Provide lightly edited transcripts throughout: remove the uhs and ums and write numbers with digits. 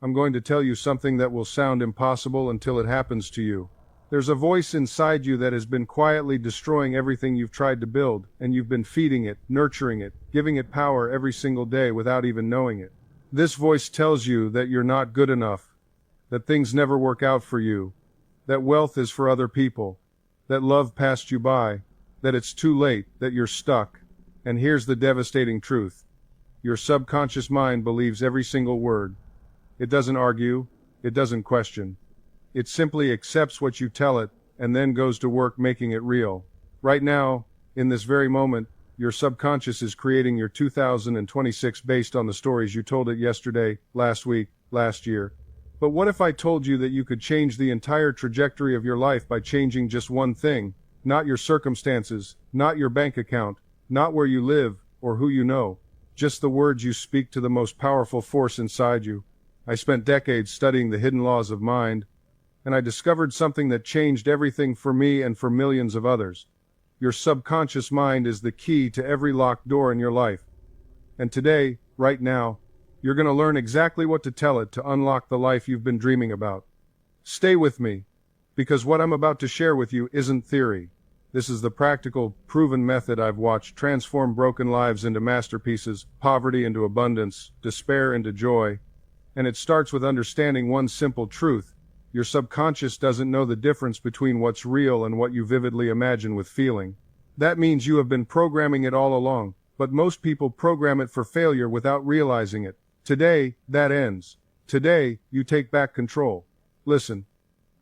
I'm going to tell you something that will sound impossible until it happens to you. There's a voice inside you that has been quietly destroying everything you've tried to build, and you've been feeding it, nurturing it, giving it power every single day without even knowing it. This voice tells you that you're not good enough, that things never work out for you, that wealth is for other people, that love passed you by, that it's too late, that you're stuck. And here's the devastating truth. Your subconscious mind believes every single word. It doesn't argue, it doesn't question. It simply accepts what you tell it, and then goes to work making it real. Right now, in this very moment, your subconscious is creating your 2026 based on the stories you told it yesterday, last week, last year. But what if I told you that you could change the entire trajectory of your life by changing just one thing? Not your circumstances, not your bank account, not where you live, or who you know. Just the words you speak to the most powerful force inside you. I spent decades studying the hidden laws of mind, and I discovered something that changed everything for me and for millions of others. Your subconscious mind is the key to every locked door in your life. And today, right now, you're going to learn exactly what to tell it to unlock the life you've been dreaming about. Stay with me, because what I'm about to share with you isn't theory. This is the practical, proven method I've watched transform broken lives into masterpieces, poverty into abundance, despair into joy. And it starts with understanding one simple truth. Your subconscious doesn't know the difference between what's real and what you vividly imagine with feeling. That means you have been programming it all along, but most people program it for failure without realizing it. Today, that ends. Today, you take back control. Listen,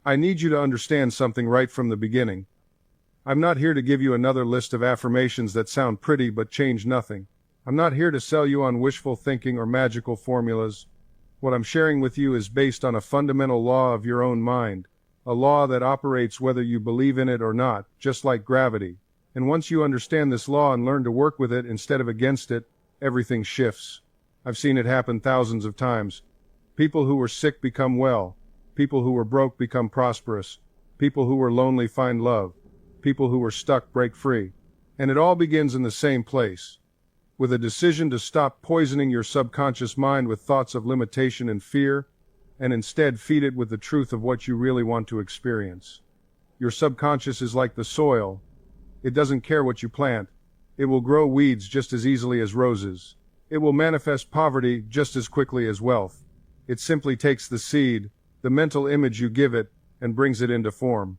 I need you to understand something right from the beginning. I'm not here to give you another list of affirmations that sound pretty but change nothing. I'm not here to sell you on wishful thinking or magical formulas. What I'm sharing with you is based on a fundamental law of your own mind, a law that operates whether you believe in it or not, just like gravity. And once you understand this law and learn to work with it instead of against it, everything shifts. I've seen it happen thousands of times. People who were sick become well. People who were broke become prosperous. People who were lonely find love. People who were stuck break free. And it all begins in the same place, with a decision to stop poisoning your subconscious mind with thoughts of limitation and fear, and instead feed it with the truth of what you really want to experience. Your subconscious is like the soil. It doesn't care what you plant. It will grow weeds just as easily as roses. It will manifest poverty just as quickly as wealth. It simply takes the seed, the mental image you give it, and brings it into form.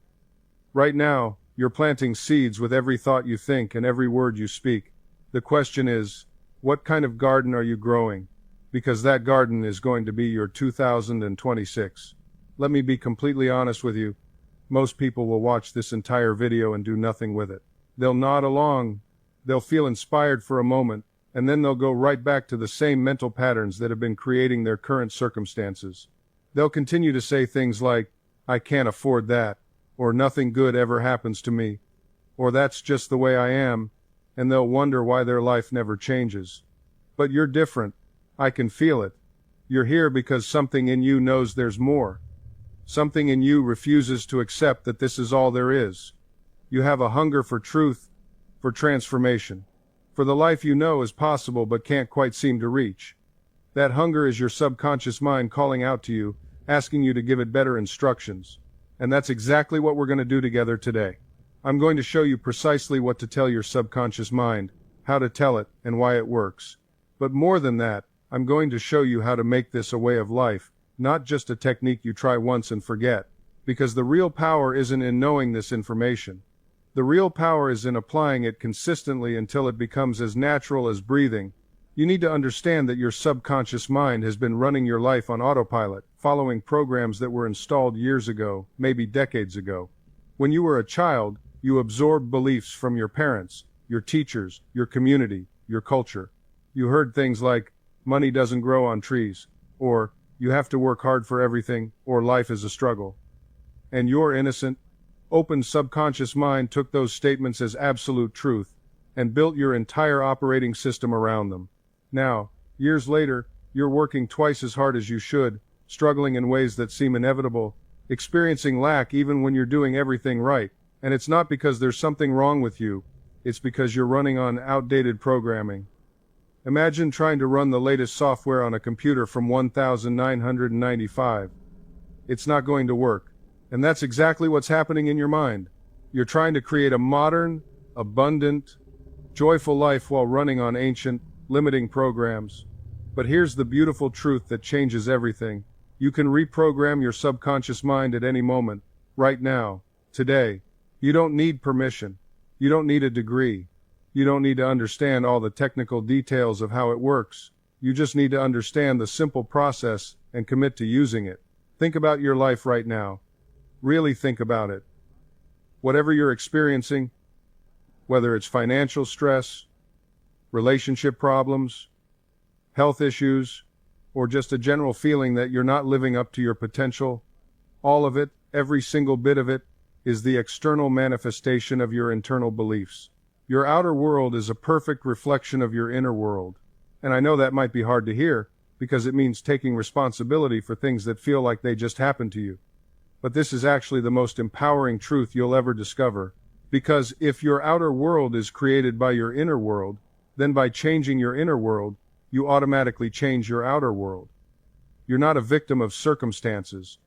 Right now, you're planting seeds with every thought you think and every word you speak. The question is, what kind of garden are you growing? Because that garden is going to be your 2026. Let me be completely honest with you. Most people will watch this entire video and do nothing with it. They'll nod along, they'll feel inspired for a moment, and then they'll go right back to the same mental patterns that have been creating their current circumstances. They'll continue to say things like, I can't afford that, or nothing good ever happens to me, or that's just the way I am, and they'll wonder why their life never changes. But you're different. I can feel it. You're here because something in you knows there's more. Something in you refuses to accept that this is all there is. You have a hunger for truth, for transformation, for the life you know is possible but can't quite seem to reach. That hunger is your subconscious mind calling out to you, asking you to give it better instructions. And that's exactly what we're going to do together today. I'm going to show you precisely what to tell your subconscious mind, how to tell it, and why it works. But more than that, I'm going to show you how to make this a way of life, not just a technique you try once and forget. Because the real power isn't in knowing this information. The real power is in applying it consistently until it becomes as natural as breathing. You need to understand that your subconscious mind has been running your life on autopilot, following programs that were installed years ago, maybe decades ago. When you were a child, you absorbed beliefs from your parents, your teachers, your community, your culture. You heard things like, money doesn't grow on trees, or you have to work hard for everything, or life is a struggle. And your innocent, open subconscious mind took those statements as absolute truth, and built your entire operating system around them. Now, years later, you're working twice as hard as you should, struggling in ways that seem inevitable, experiencing lack even when you're doing everything right. And it's not because there's something wrong with you, it's because you're running on outdated programming. Imagine trying to run the latest software on a computer from 1995. It's not going to work. And that's exactly what's happening in your mind. You're trying to create a modern, abundant, joyful life while running on ancient, limiting programs. But here's the beautiful truth that changes everything. You can reprogram your subconscious mind at any moment, right now, today. You don't need permission. You don't need a degree. You don't need to understand all the technical details of how it works. You just need to understand the simple process and commit to using it. Think about your life right now. Really think about it. Whatever you're experiencing, whether it's financial stress, relationship problems, health issues, or just a general feeling that you're not living up to your potential, all of it, every single bit of it, is the external manifestation of your internal beliefs. Your outer world is a perfect reflection of your inner world. And I know that might be hard to hear, because it means taking responsibility for things that feel like they just happened to you. But this is actually the most empowering truth you'll ever discover. Because if your outer world is created by your inner world, then by changing your inner world, you automatically change your outer world. You're not a victim of circumstances.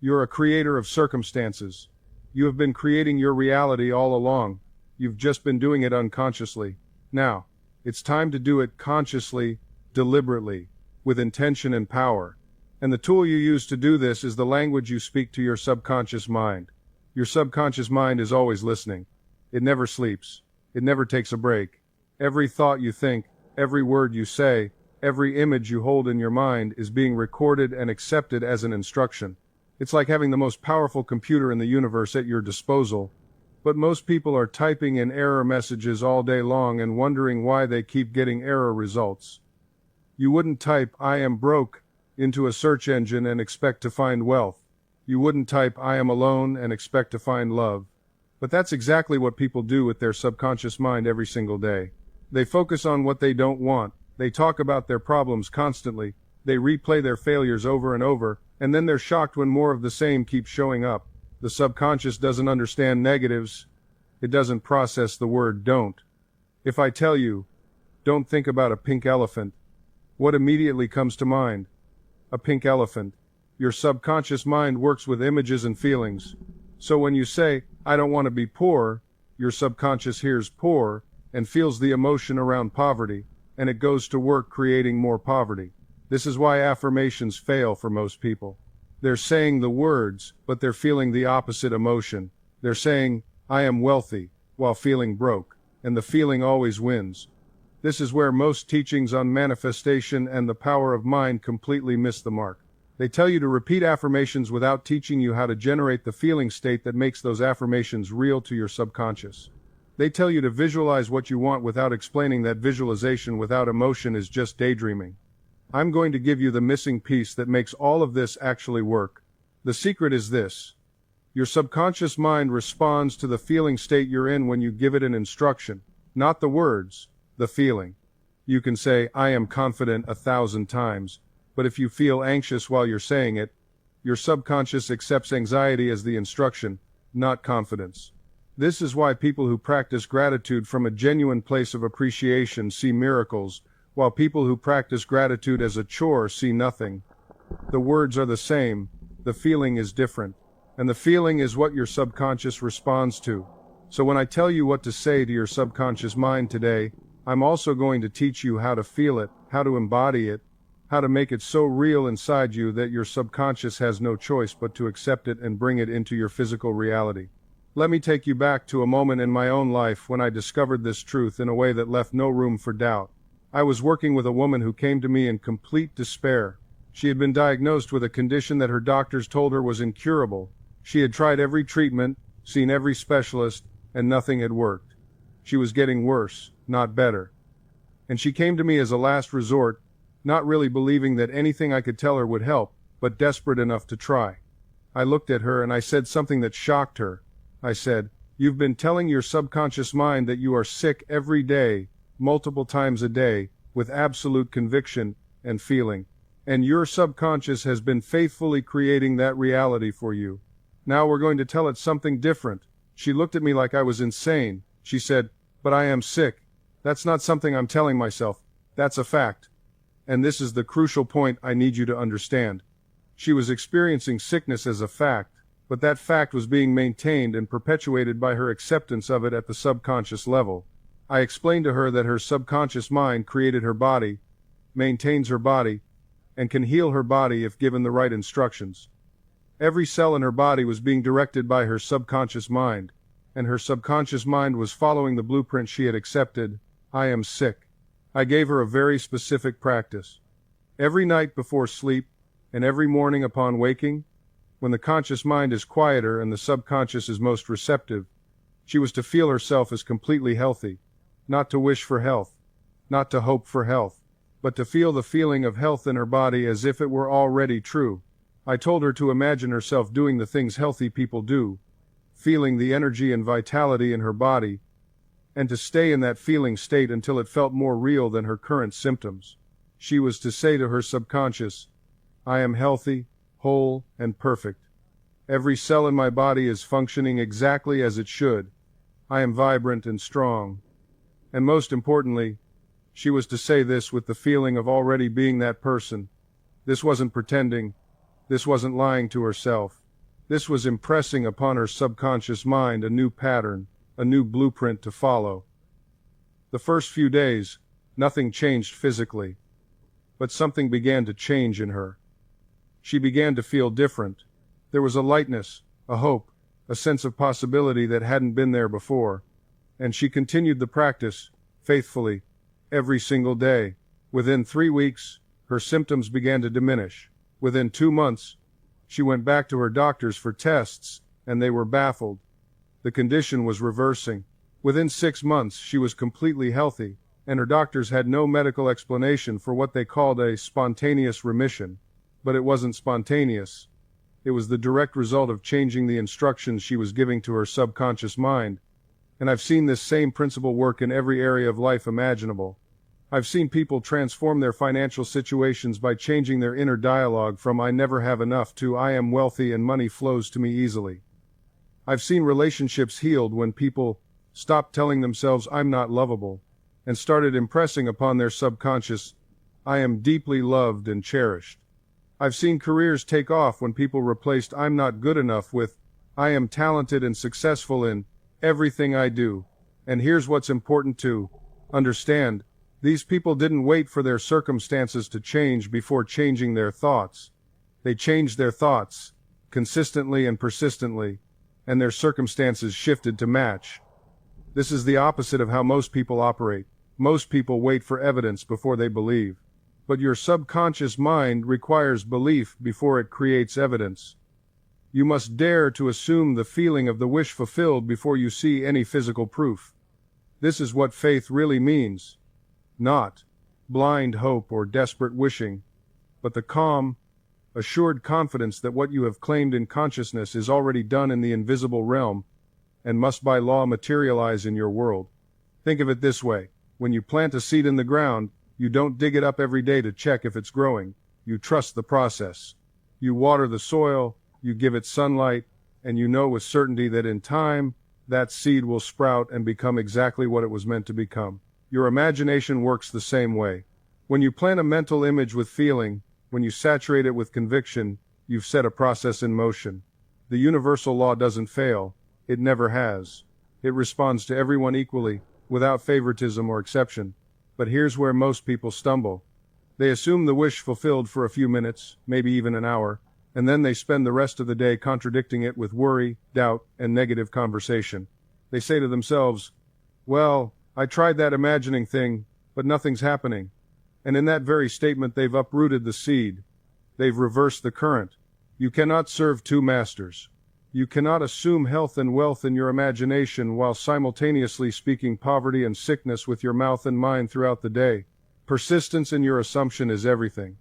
You're a creator of circumstances. You have been creating your reality all along. You've just been doing it unconsciously. Now, it's time to do it consciously, deliberately, with intention and power. And the tool you use to do this is the language you speak to your subconscious mind. Your subconscious mind is always listening. It never sleeps. It never takes a break. Every thought you think, every word you say, every image you hold in your mind is being recorded and accepted as an instruction. It's like having the most powerful computer in the universe at your disposal. But most people are typing in error messages all day long and wondering why they keep getting error results. You wouldn't type "I am broke" into a search engine and expect to find wealth. You wouldn't type "I am alone" and expect to find love. But that's exactly what people do with their subconscious mind every single day. They focus on what they don't want. They talk about their problems constantly. They replay their failures over and over, and then they're shocked when more of the same keeps showing up. The subconscious doesn't understand negatives. It doesn't process the word don't. If I tell you, don't think about a pink elephant, what immediately comes to mind? A pink elephant. Your subconscious mind works with images and feelings. So when you say, I don't want to be poor, your subconscious hears poor and feels the emotion around poverty, and it goes to work creating more poverty. This is why affirmations fail for most people. They're saying the words, but they're feeling the opposite emotion. They're saying, I am wealthy, while feeling broke, and the feeling always wins. This is where most teachings on manifestation and the power of mind completely miss the mark. They tell you to repeat affirmations without teaching you how to generate the feeling state that makes those affirmations real to your subconscious. They tell you to visualize what you want without explaining that visualization without emotion is just daydreaming. I'm going to give you the missing piece that makes all of this actually work. The secret is this. Your subconscious mind responds to the feeling state you're in when you give it an instruction, not the words, the feeling. You can say, I am confident 1,000 times, but if you feel anxious while you're saying it, your subconscious accepts anxiety as the instruction, not confidence. This is why people who practice gratitude from a genuine place of appreciation see miracles, while people who practice gratitude as a chore see nothing. The words are the same, the feeling is different, and the feeling is what your subconscious responds to. So when I tell you what to say to your subconscious mind today, I'm also going to teach you how to feel it, how to embody it, how to make it so real inside you that your subconscious has no choice but to accept it and bring it into your physical reality. Let me take you back to a moment in my own life when I discovered this truth in a way that left no room for doubt. I was working with a woman who came to me in complete despair. She had been diagnosed with a condition that her doctors told her was incurable. She had tried every treatment, seen every specialist, and nothing had worked. She was getting worse, not better. And she came to me as a last resort, not really believing that anything I could tell her would help, but desperate enough to try. I looked at her and I said something that shocked her. I said, "You've been telling your subconscious mind that you are sick every day, multiple times a day, with absolute conviction and feeling. And your subconscious has been faithfully creating that reality for you. Now we're going to tell it something different." She looked at me like I was insane. She said, "But I am sick. That's not something I'm telling myself. That's a fact. And this is the crucial point I need you to understand. She was experiencing sickness as a fact, but that fact was being maintained and perpetuated by her acceptance of it at the subconscious level. I explained to her that her subconscious mind created her body, maintains her body, and can heal her body if given the right instructions. Every cell in her body was being directed by her subconscious mind, and her subconscious mind was following the blueprint she had accepted. I am sick. I gave her a very specific practice. Every night before sleep, and every morning upon waking, when the conscious mind is quieter and the subconscious is most receptive, she was to feel herself as completely healthy, not to wish for health, not to hope for health, but to feel the feeling of health in her body as if it were already true. I told her to imagine herself doing the things healthy people do, feeling the energy and vitality in her body, and to stay in that feeling state until it felt more real than her current symptoms. She was to say to her subconscious, I am healthy, whole, and perfect. Every cell in my body is functioning exactly as it should. I am vibrant and strong. And most importantly, she was to say this with the feeling of already being that person. This wasn't pretending. This wasn't lying to herself. This was impressing upon her subconscious mind a new pattern, a new blueprint to follow. The first few days, nothing changed physically, but something began to change in her. She began to feel different. There was a lightness, a hope, a sense of possibility that hadn't been there before. And she continued the practice, faithfully, every single day. Within 3 weeks, her symptoms began to diminish. Within 2 months, she went back to her doctors for tests, and they were baffled. The condition was reversing. Within 6 months, she was completely healthy, and her doctors had no medical explanation for what they called a spontaneous remission. But it wasn't spontaneous. It was the direct result of changing the instructions she was giving to her subconscious mind. And I've seen this same principle work in every area of life imaginable. I've seen people transform their financial situations by changing their inner dialogue from I never have enough to I am wealthy and money flows to me easily. I've seen relationships healed when people stopped telling themselves I'm not lovable and started impressing upon their subconscious I am deeply loved and cherished. I've seen careers take off when people replaced I'm not good enough with I am talented and successful in everything I do. And here's what's important to understand. These people didn't wait for their circumstances to change before changing their thoughts. They changed their thoughts, consistently and persistently, and their circumstances shifted to match. This is the opposite of how most people operate. Most people wait for evidence before they believe. But your subconscious mind requires belief before it creates evidence. You must dare to assume the feeling of the wish fulfilled before you see any physical proof. This is what faith really means. Not blind hope or desperate wishing, but the calm, assured confidence that what you have claimed in consciousness is already done in the invisible realm and must by law materialize in your world. Think of it this way. When you plant a seed in the ground, you don't dig it up every day to check if it's growing. You trust the process. You water the soil, you give it sunlight, and you know with certainty that in time, that seed will sprout and become exactly what it was meant to become. Your imagination works the same way. When you plant a mental image with feeling, when you saturate it with conviction, you've set a process in motion. The universal law doesn't fail. It never has. It responds to everyone equally, without favoritism or exception. But here's where most people stumble. They assume the wish fulfilled for a few minutes, maybe even an hour, and then they spend the rest of the day contradicting it with worry, doubt, and negative conversation. They say to themselves, well, I tried that imagining thing, but nothing's happening. And in that very statement they've uprooted the seed. They've reversed the current. You cannot serve two masters. You cannot assume health and wealth in your imagination while simultaneously speaking poverty and sickness with your mouth and mind throughout the day. Persistence in your assumption is everything.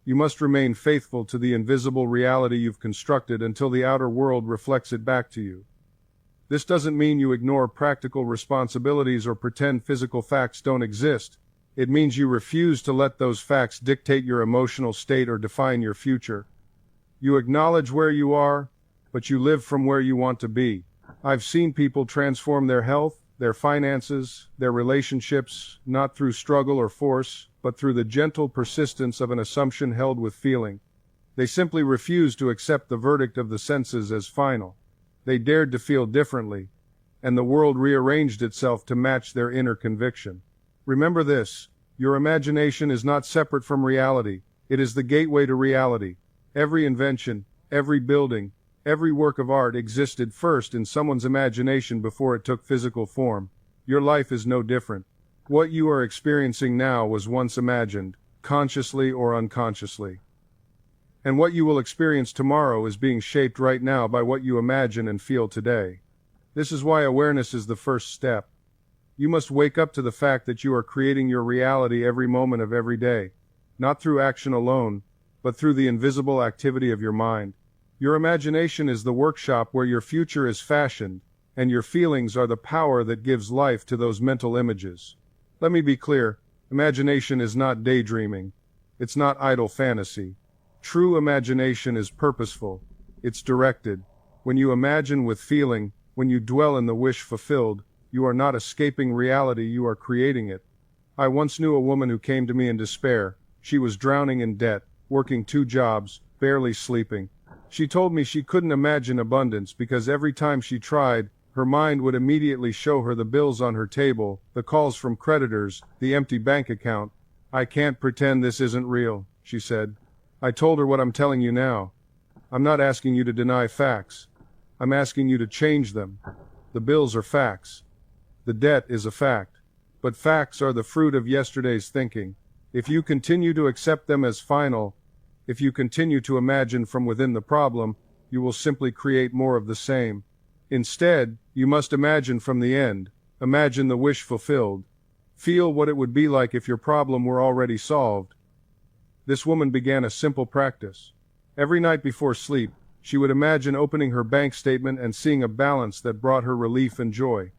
You must remain faithful to the invisible reality you've constructed until the outer world reflects it back to you. This doesn't mean you ignore practical responsibilities or pretend physical facts don't exist. It means you refuse to let those facts dictate your emotional state or define your future. You acknowledge where you are, but you live from where you want to be. I've seen people transform their health, their finances, their relationships, not through struggle or force, but through the gentle persistence of an assumption held with feeling. They simply refused to accept the verdict of the senses as final. They dared to feel differently, and the world rearranged itself to match their inner conviction. Remember this: your imagination is not separate from reality. It is the gateway to reality. Every invention, every building, every work of art existed first in someone's imagination before it took physical form. Your life is no different. What you are experiencing now was once imagined, consciously or unconsciously. And what you will experience tomorrow is being shaped right now by what you imagine and feel today. This is why awareness is the first step. You must wake up to the fact that you are creating your reality every moment of every day, not through action alone, but through the invisible activity of your mind. Your imagination is the workshop where your future is fashioned, and your feelings are the power that gives life to those mental images. Let me be clear, imagination is not daydreaming. It's not idle fantasy. True imagination is purposeful. It's directed. When you imagine with feeling, when you dwell in the wish fulfilled, you are not escaping reality, you are creating it. I once knew a woman who came to me in despair. She was drowning in debt, working 2 jobs, barely sleeping. She told me she couldn't imagine abundance because every time she tried, her mind would immediately show her the bills on her table, the calls from creditors, the empty bank account. "I can't pretend this isn't real," she said. I told her what I'm telling you now. I'm not asking you to deny facts. I'm asking you to change them. The bills are facts. The debt is a fact. But facts are the fruit of yesterday's thinking. If you continue to accept them as final, if you continue to imagine from within the problem, you will simply create more of the same. Instead, you must imagine from the end. Imagine the wish fulfilled. Feel what it would be like if your problem were already solved. This woman began a simple practice. Every night before sleep, she would imagine opening her bank statement and seeing a balance that brought her relief and joy.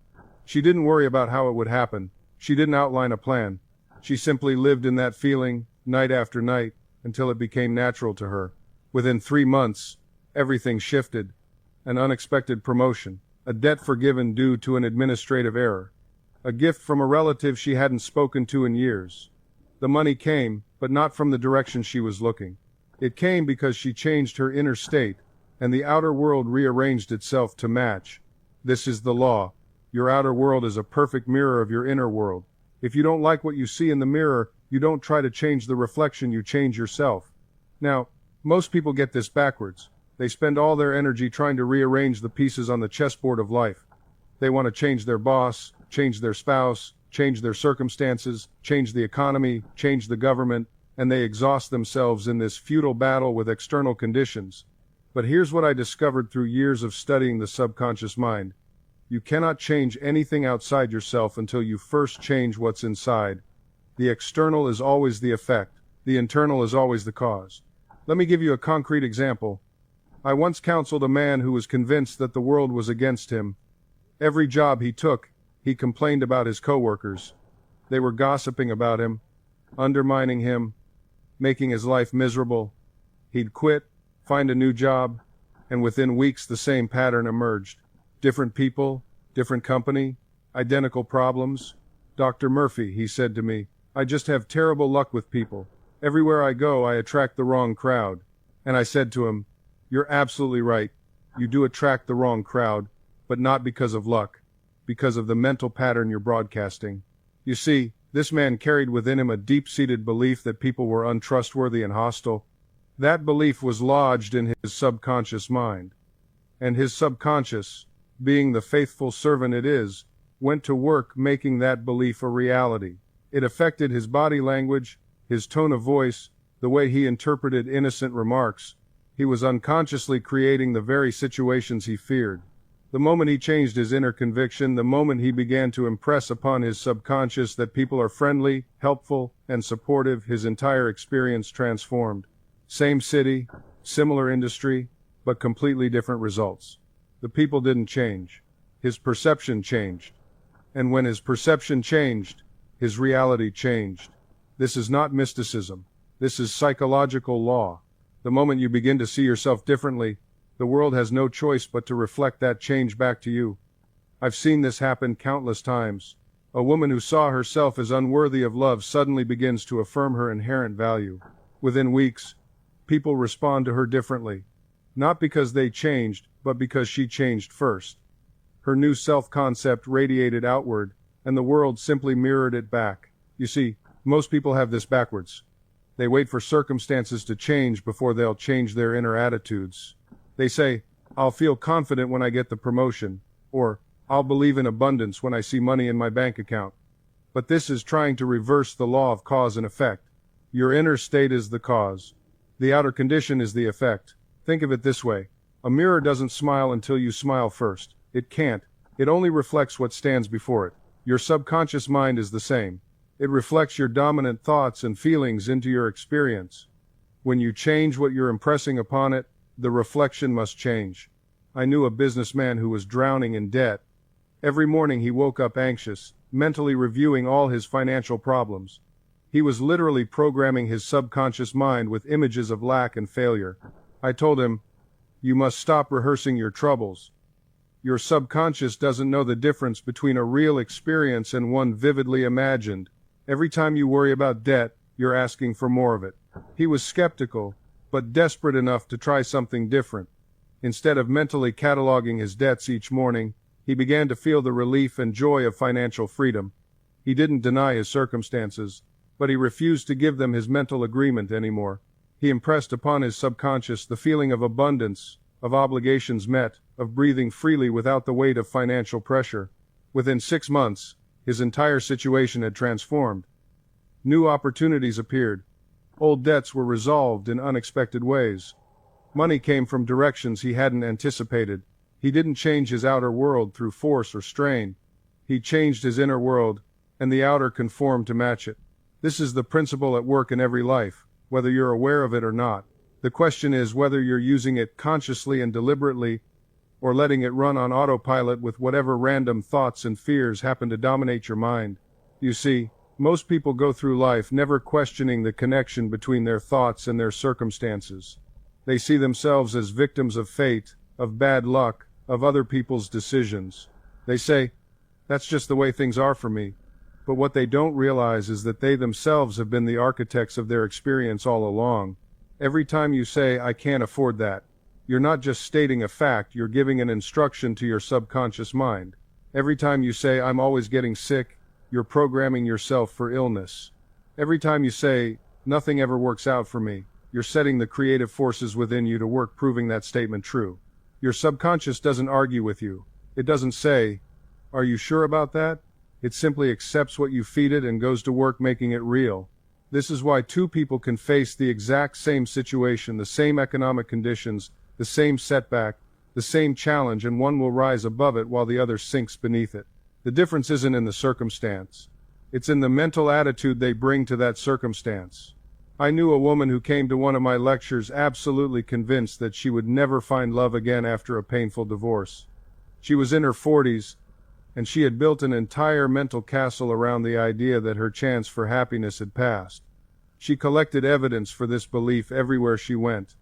She didn't worry about how it would happen. She didn't outline a plan. She simply lived in that feeling, night after night, until it became natural to her. Within 3 months, everything shifted. An unexpected promotion, a debt forgiven due to an administrative error, a gift from a relative she hadn't spoken to in years. The money came, but not from the direction she was looking. It came because she changed her inner state, and the outer world rearranged itself to match. This is the law. Your outer world is a perfect mirror of your inner world. If you don't like what you see in the mirror, you don't try to change the reflection, you change yourself. Now, most people get this backwards. They spend all their energy trying to rearrange the pieces on the chessboard of life. They want to change their boss, change their spouse, change their circumstances, change the economy, change the government, and they exhaust themselves in this futile battle with external conditions. But here's what I discovered through years of studying the subconscious mind. You cannot change anything outside yourself until you first change what's inside. The external is always the effect. The internal is always the cause. Let me give you a concrete example. I once counseled a man who was convinced that the world was against him. Every job he took, he complained about his coworkers. They were gossiping about him, undermining him, making his life miserable. He'd quit, find a new job, and within weeks the same pattern emerged. Different people, different company, identical problems. "Dr. Murphy," he said to me, "I just have terrible luck with people. Everywhere I go, I attract the wrong crowd." And I said to him, "You're absolutely right. You do attract the wrong crowd, but not because of luck, because of the mental pattern you're broadcasting." You see, this man carried within him a deep-seated belief that people were untrustworthy and hostile. That belief was lodged in his subconscious mind. And his subconscious, being the faithful servant it is, went to work making that belief a reality. It affected his body language, his tone of voice, the way he interpreted innocent remarks. He was unconsciously creating the very situations he feared. The moment he changed his inner conviction, the moment he began to impress upon his subconscious that people are friendly, helpful, and supportive, his entire experience transformed. Same city, similar industry, but completely different results. The people didn't change. His perception changed. And when his perception changed, his reality changed. This is not mysticism. This is psychological law. The moment you begin to see yourself differently, the world has no choice but to reflect that change back to you. I've seen this happen countless times. A woman who saw herself as unworthy of love suddenly begins to affirm her inherent value. Within weeks, people respond to her differently. Not because they changed, but because she changed first. Her new self-concept radiated outward, and the world simply mirrored it back. You see, most people have this backwards. They wait for circumstances to change before they'll change their inner attitudes. They say, I'll feel confident when I get the promotion, or I'll believe in abundance when I see money in my bank account. But this is trying to reverse the law of cause and effect. Your inner state is the cause. The outer condition is the effect. Think of it this way. A mirror doesn't smile until you smile first. It can't. It only reflects what stands before it. Your subconscious mind is the same. It reflects your dominant thoughts and feelings into your experience. When you change what you're impressing upon it, the reflection must change. I knew a businessman who was drowning in debt. Every morning he woke up anxious, mentally reviewing all his financial problems. He was literally programming his subconscious mind with images of lack and failure. I told him, you must stop rehearsing your troubles. Your subconscious doesn't know the difference between a real experience and one vividly imagined. Every time you worry about debt, you're asking for more of it. He was skeptical, but desperate enough to try something different. Instead of mentally cataloging his debts each morning, he began to feel the relief and joy of financial freedom. He didn't deny his circumstances, but he refused to give them his mental agreement anymore. He impressed upon his subconscious the feeling of abundance, of obligations met, of breathing freely without the weight of financial pressure. Within 6 months, his entire situation had transformed. New opportunities appeared. Old debts were resolved in unexpected ways. Money came from directions he hadn't anticipated. He didn't change his outer world through force or strain. He changed his inner world, and the outer conformed to match it. This is the principle at work in every life, whether you're aware of it or not. The question is whether you're using it consciously and deliberately, or letting it run on autopilot with whatever random thoughts and fears happen to dominate your mind. You see, most people go through life never questioning the connection between their thoughts and their circumstances. They see themselves as victims of fate, of bad luck, of other people's decisions. They say, that's just the way things are for me. But what they don't realize is that they themselves have been the architects of their experience all along. Every time you say, I can't afford that, you're not just stating a fact, you're giving an instruction to your subconscious mind. Every time you say, I'm always getting sick, you're programming yourself for illness. Every time you say, nothing ever works out for me, you're setting the creative forces within you to work proving that statement true. Your subconscious doesn't argue with you. It doesn't say, are you sure about that? It simply accepts what you feed it and goes to work making it real. This is why two people can face the exact same situation, the same economic conditions, the same setback, the same challenge, and one will rise above it while the other sinks beneath it. The difference isn't in the circumstance. It's in the mental attitude they bring to that circumstance. I knew a woman who came to one of my lectures absolutely convinced that she would never find love again after a painful divorce. She was in her 40s, and she had built an entire mental castle around the idea that her chance for happiness had passed. She collected evidence for this belief everywhere she went.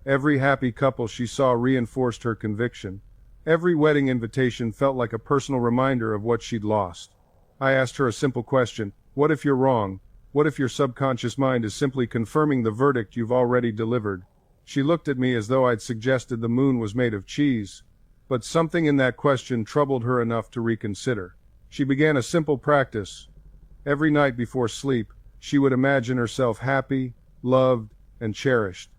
Every happy couple she saw reinforced her conviction. Every wedding invitation felt like a personal reminder of what she'd lost. I asked her a simple question: what if you're wrong? What if your subconscious mind is simply confirming the verdict you've already delivered? She looked at me as though I'd suggested the moon was made of cheese. But something in that question troubled her enough to reconsider. She began a simple practice. Every night before sleep, she would imagine herself happy, loved, and cherished.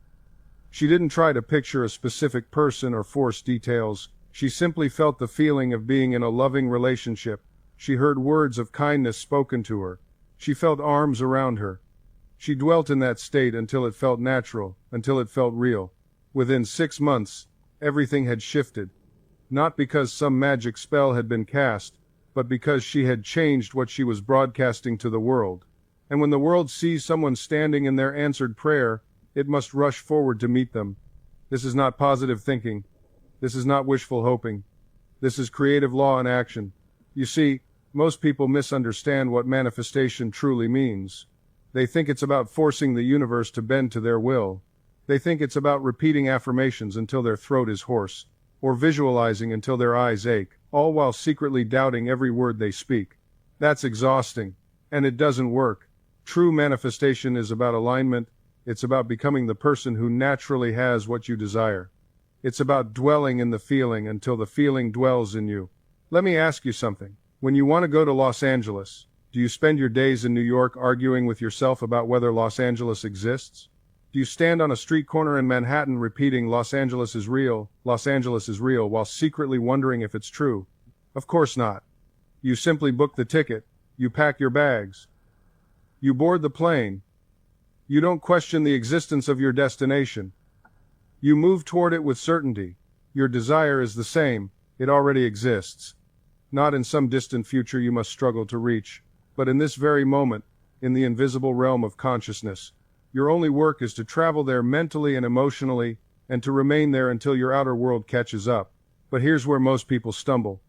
She didn't try to picture a specific person or force details. She simply felt the feeling of being in a loving relationship. She heard words of kindness spoken to her. She felt arms around her. She dwelt in that state until it felt natural, until it felt real. Within 6 months, everything had shifted. Not because some magic spell had been cast, but because she had changed what she was broadcasting to the world. And when the world sees someone standing in their answered prayer, it must rush forward to meet them. This is not positive thinking. This is not wishful hoping. This is creative law in action. You see, most people misunderstand what manifestation truly means. They think it's about forcing the universe to bend to their will. They think it's about repeating affirmations until their throat is hoarse, or visualizing until their eyes ache. all while secretly doubting every word they speak. That's exhausting, and it doesn't work. True manifestation is about alignment. It's about becoming the person who naturally has what you desire. It's about dwelling in the feeling until the feeling dwells in you. Let me ask you something. When you want to go to Los Angeles, do you spend your days in New York arguing with yourself about whether Los Angeles exists? Do you stand on a street corner in Manhattan repeating Los Angeles is real, while secretly wondering if it's true? Of course not. You simply book the ticket. You pack your bags. You board the plane. You don't question the existence of your destination. You move toward it with certainty. Your desire is the same. It already exists. Not in some distant future you must struggle to reach, but in this very moment, in the invisible realm of consciousness. Your only work is to travel there mentally and emotionally, and to remain there until your outer world catches up. But here's where most people stumble.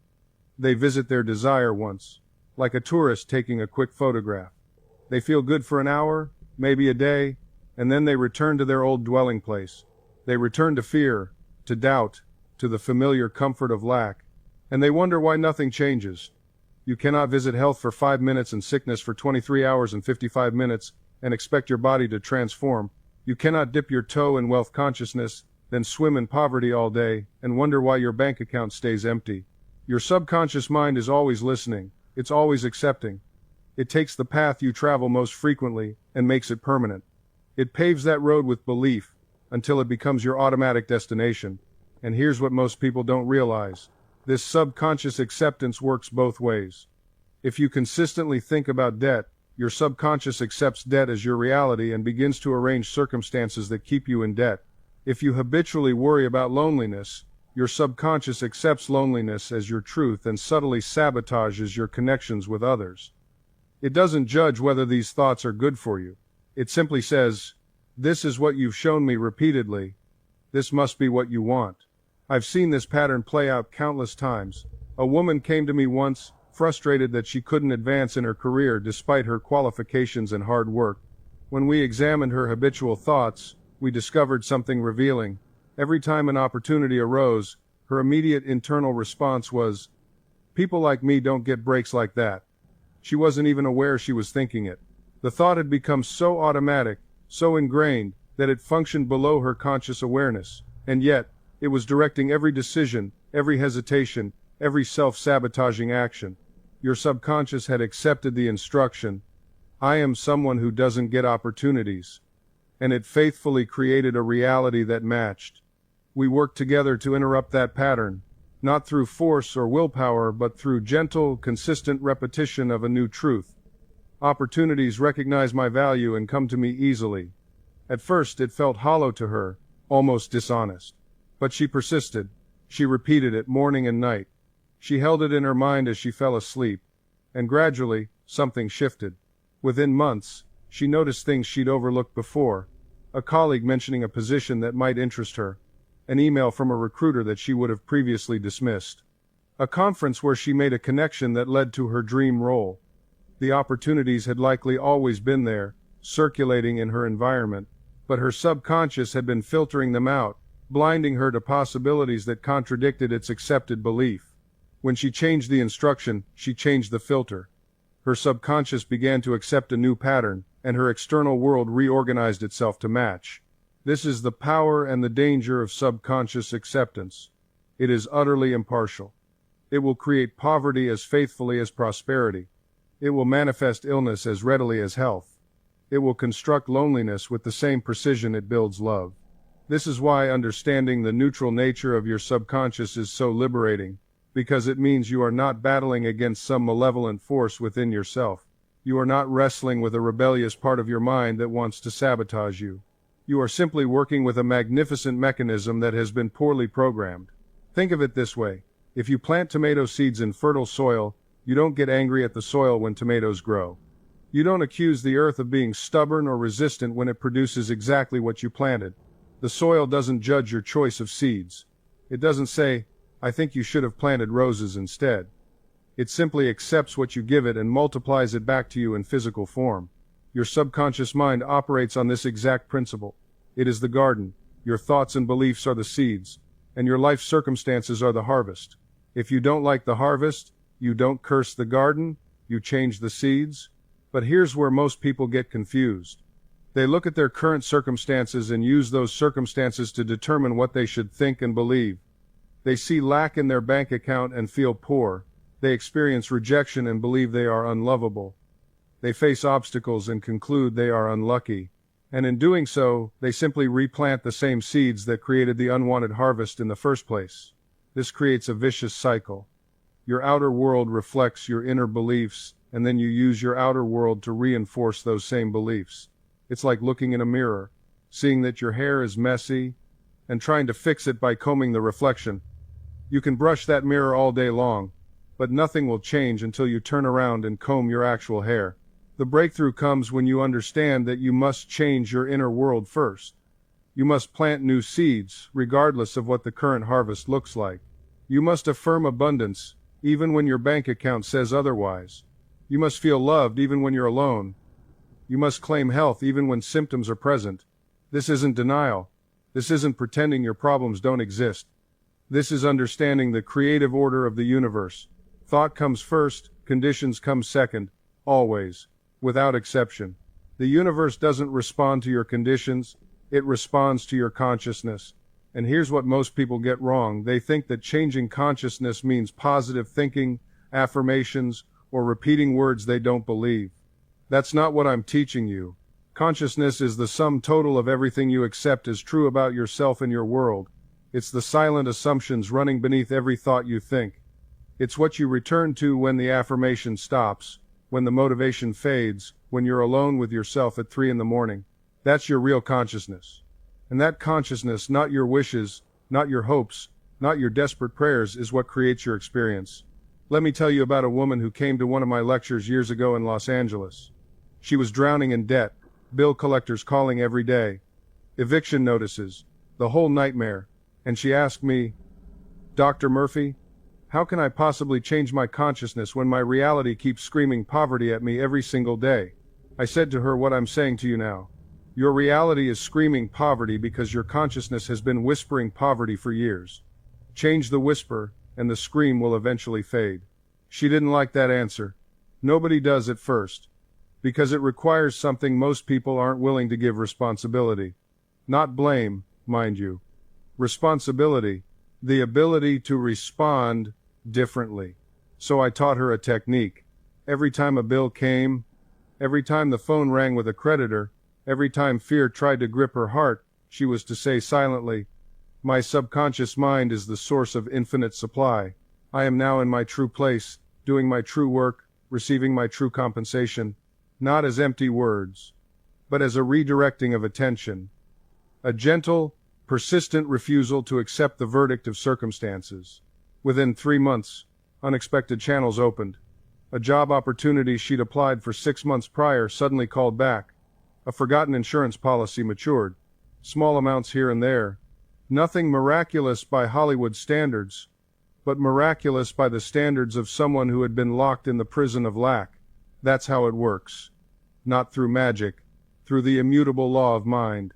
They visit their desire once, like a tourist taking a quick photograph. They feel good for an hour, maybe a day, and then they return to their old dwelling place. They return to fear, to doubt, to the familiar comfort of lack, and they wonder why nothing changes. You cannot visit health for 5 minutes and sickness for 23 hours and 55 minutes, and expect your body to transform. You cannot dip your toe in wealth consciousness, then swim in poverty all day, and wonder why your bank account stays empty. Your subconscious mind is always listening. It's always accepting. It takes the path you travel most frequently and makes it permanent. It paves that road with belief until it becomes your automatic destination. And here's what most people don't realize. This subconscious acceptance works both ways. If you consistently think about debt, your subconscious accepts debt as your reality and begins to arrange circumstances that keep you in debt. If you habitually worry about loneliness, your subconscious accepts loneliness as your truth and subtly sabotages your connections with others. It doesn't judge whether these thoughts are good for you. It simply says, "This is what you've shown me repeatedly. This must be what you want." I've seen this pattern play out countless times. A woman came to me once, frustrated that she couldn't advance in her career despite her qualifications and hard work. When we examined her habitual thoughts, we discovered something revealing. Every time an opportunity arose, her immediate internal response was, "People like me don't get breaks like that." She wasn't even aware she was thinking it. The thought had become so automatic, so ingrained, that it functioned below her conscious awareness, and yet, it was directing every decision, every hesitation, every self-sabotaging action. Your subconscious had accepted the instruction, "I am someone who doesn't get opportunities," and it faithfully created a reality that matched. We worked together to interrupt that pattern, not through force or willpower, but through gentle, consistent repetition of a new truth. Opportunities recognize my value and come to me easily. At first it felt hollow to her, almost dishonest. But she persisted. She repeated it morning and night. She held it in her mind as she fell asleep. And gradually, something shifted. Within months, she noticed things she'd overlooked before. A colleague mentioning a position that might interest her. An email from a recruiter that she would have previously dismissed. A conference where she made a connection that led to her dream role. The opportunities had likely always been there, circulating in her environment, but her subconscious had been filtering them out, blinding her to possibilities that contradicted its accepted belief. When she changed the instruction, she changed the filter. Her subconscious began to accept a new pattern, and her external world reorganized itself to match. This is the power and the danger of subconscious acceptance. It is utterly impartial. It will create poverty as faithfully as prosperity. It will manifest illness as readily as health. It will construct loneliness with the same precision it builds love. This is why understanding the neutral nature of your subconscious is so liberating, because it means you are not battling against some malevolent force within yourself. You are not wrestling with a rebellious part of your mind that wants to sabotage you. You are simply working with a magnificent mechanism that has been poorly programmed. Think of it this way. If you plant tomato seeds in fertile soil, you don't get angry at the soil when tomatoes grow. You don't accuse the earth of being stubborn or resistant when it produces exactly what you planted. The soil doesn't judge your choice of seeds. It doesn't say, "I think you should have planted roses instead." It simply accepts what you give it and multiplies it back to you in physical form. Your subconscious mind operates on this exact principle. It is the garden, your thoughts and beliefs are the seeds, and your life circumstances are the harvest. If you don't like the harvest, you don't curse the garden, you change the seeds. But here's where most people get confused. They look at their current circumstances and use those circumstances to determine what they should think and believe. They see lack in their bank account and feel poor. They experience rejection and believe they are unlovable. They face obstacles and conclude they are unlucky. And in doing so, they simply replant the same seeds that created the unwanted harvest in the first place. This creates a vicious cycle. Your outer world reflects your inner beliefs, and then you use your outer world to reinforce those same beliefs. It's like looking in a mirror, seeing that your hair is messy, and trying to fix it by combing the reflection. You can brush that mirror all day long, but nothing will change until you turn around and comb your actual hair. The breakthrough comes when you understand that you must change your inner world first. You must plant new seeds, regardless of what the current harvest looks like. You must affirm abundance, even when your bank account says otherwise. You must feel loved even when you're alone. You must claim health even when symptoms are present. This isn't denial. This isn't pretending your problems don't exist. This is understanding the creative order of the universe. Thought comes first, conditions come second, always, without exception. The universe doesn't respond to your conditions, it responds to your consciousness. And here's what most people get wrong. They think that changing consciousness means positive thinking, affirmations, or repeating words they don't believe. That's not what I'm teaching you. Consciousness is the sum total of everything you accept as true about yourself and your world. It's the silent assumptions running beneath every thought you think. It's what you return to when the affirmation stops, when the motivation fades, when you're alone with yourself at 3 in the morning. That's your real consciousness. And that consciousness, not your wishes, not your hopes, not your desperate prayers, is what creates your experience. Let me tell you about a woman who came to one of my lectures years ago in Los Angeles. She was drowning in debt, bill collectors calling every day, eviction notices, the whole nightmare, and she asked me, "Dr. Murphy, how can I possibly change my consciousness when my reality keeps screaming poverty at me every single day?" I said to her what I'm saying to you now. Your reality is screaming poverty because your consciousness has been whispering poverty for years. Change the whisper, and the scream will eventually fade. She didn't like that answer. Nobody does at first. Because it requires something most people aren't willing to give: responsibility. Not blame, mind you. Responsibility. The ability to respond differently. So I taught her a technique. Every time a bill came, every time the phone rang with a creditor, every time fear tried to grip her heart, she was to say silently, "My subconscious mind is the source of infinite supply. I am now in my true place, doing my true work, receiving my true compensation," not as empty words, but as a redirecting of attention. A gentle, persistent refusal to accept the verdict of circumstances. Within 3 months, unexpected channels opened. A job opportunity she'd applied for 6 months prior suddenly called back. A forgotten insurance policy matured. Small amounts here and there. Nothing miraculous by Hollywood standards, but miraculous by the standards of someone who had been locked in the prison of lack. That's how it works. Not through magic, through the immutable law of mind.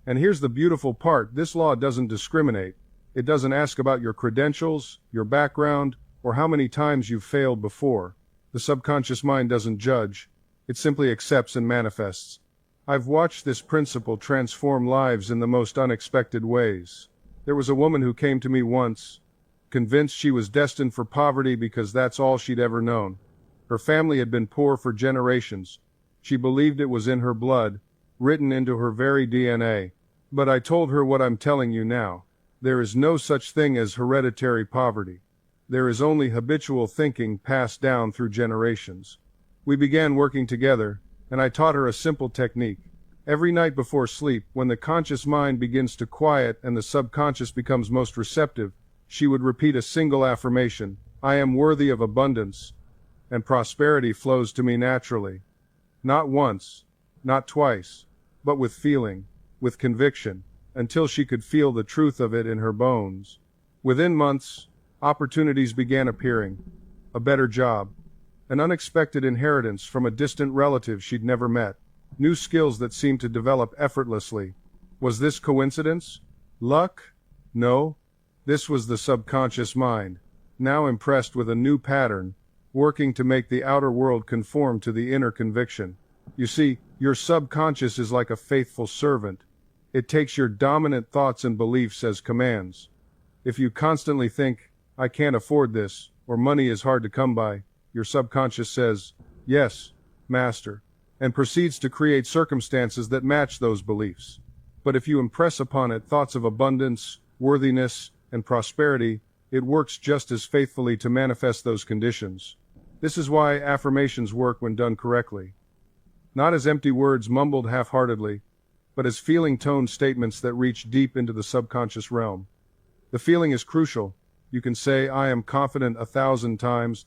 And here's the beautiful part: this law doesn't discriminate. It doesn't ask about your credentials, your background, or how many times you've failed before. The subconscious mind doesn't judge. It simply accepts and manifests. I've watched this principle transform lives in the most unexpected ways. There was a woman who came to me once, convinced she was destined for poverty because that's all she'd ever known. Her family had been poor for generations. She believed it was in her blood, written into her very DNA. But I told her what I'm telling you now. There is no such thing as hereditary poverty. There is only habitual thinking passed down through generations. We began working together, and I taught her a simple technique. Every night before sleep, when the conscious mind begins to quiet and the subconscious becomes most receptive, she would repeat a single affirmation: "I am worthy of abundance," and prosperity flows to me naturally. Not once, not twice, but with feeling, with conviction, until she could feel the truth of it in her bones. Within months, opportunities began appearing. A better job, an unexpected inheritance from a distant relative she'd never met, new skills that seemed to develop effortlessly. Was this coincidence? Luck? No. This was the subconscious mind, now impressed with a new pattern, working to make the outer world conform to the inner conviction. You see, your subconscious is like a faithful servant. It takes your dominant thoughts and beliefs as commands. If you constantly think, I can't afford this, or money is hard to come by, your subconscious says, yes, master, and proceeds to create circumstances that match those beliefs. But if you impress upon it thoughts of abundance, worthiness, and prosperity, it works just as faithfully to manifest those conditions. This is why affirmations work when done correctly. Not as empty words mumbled half-heartedly, but as feeling-toned statements that reach deep into the subconscious realm. The feeling is crucial. You can say, I am confident 1,000 times,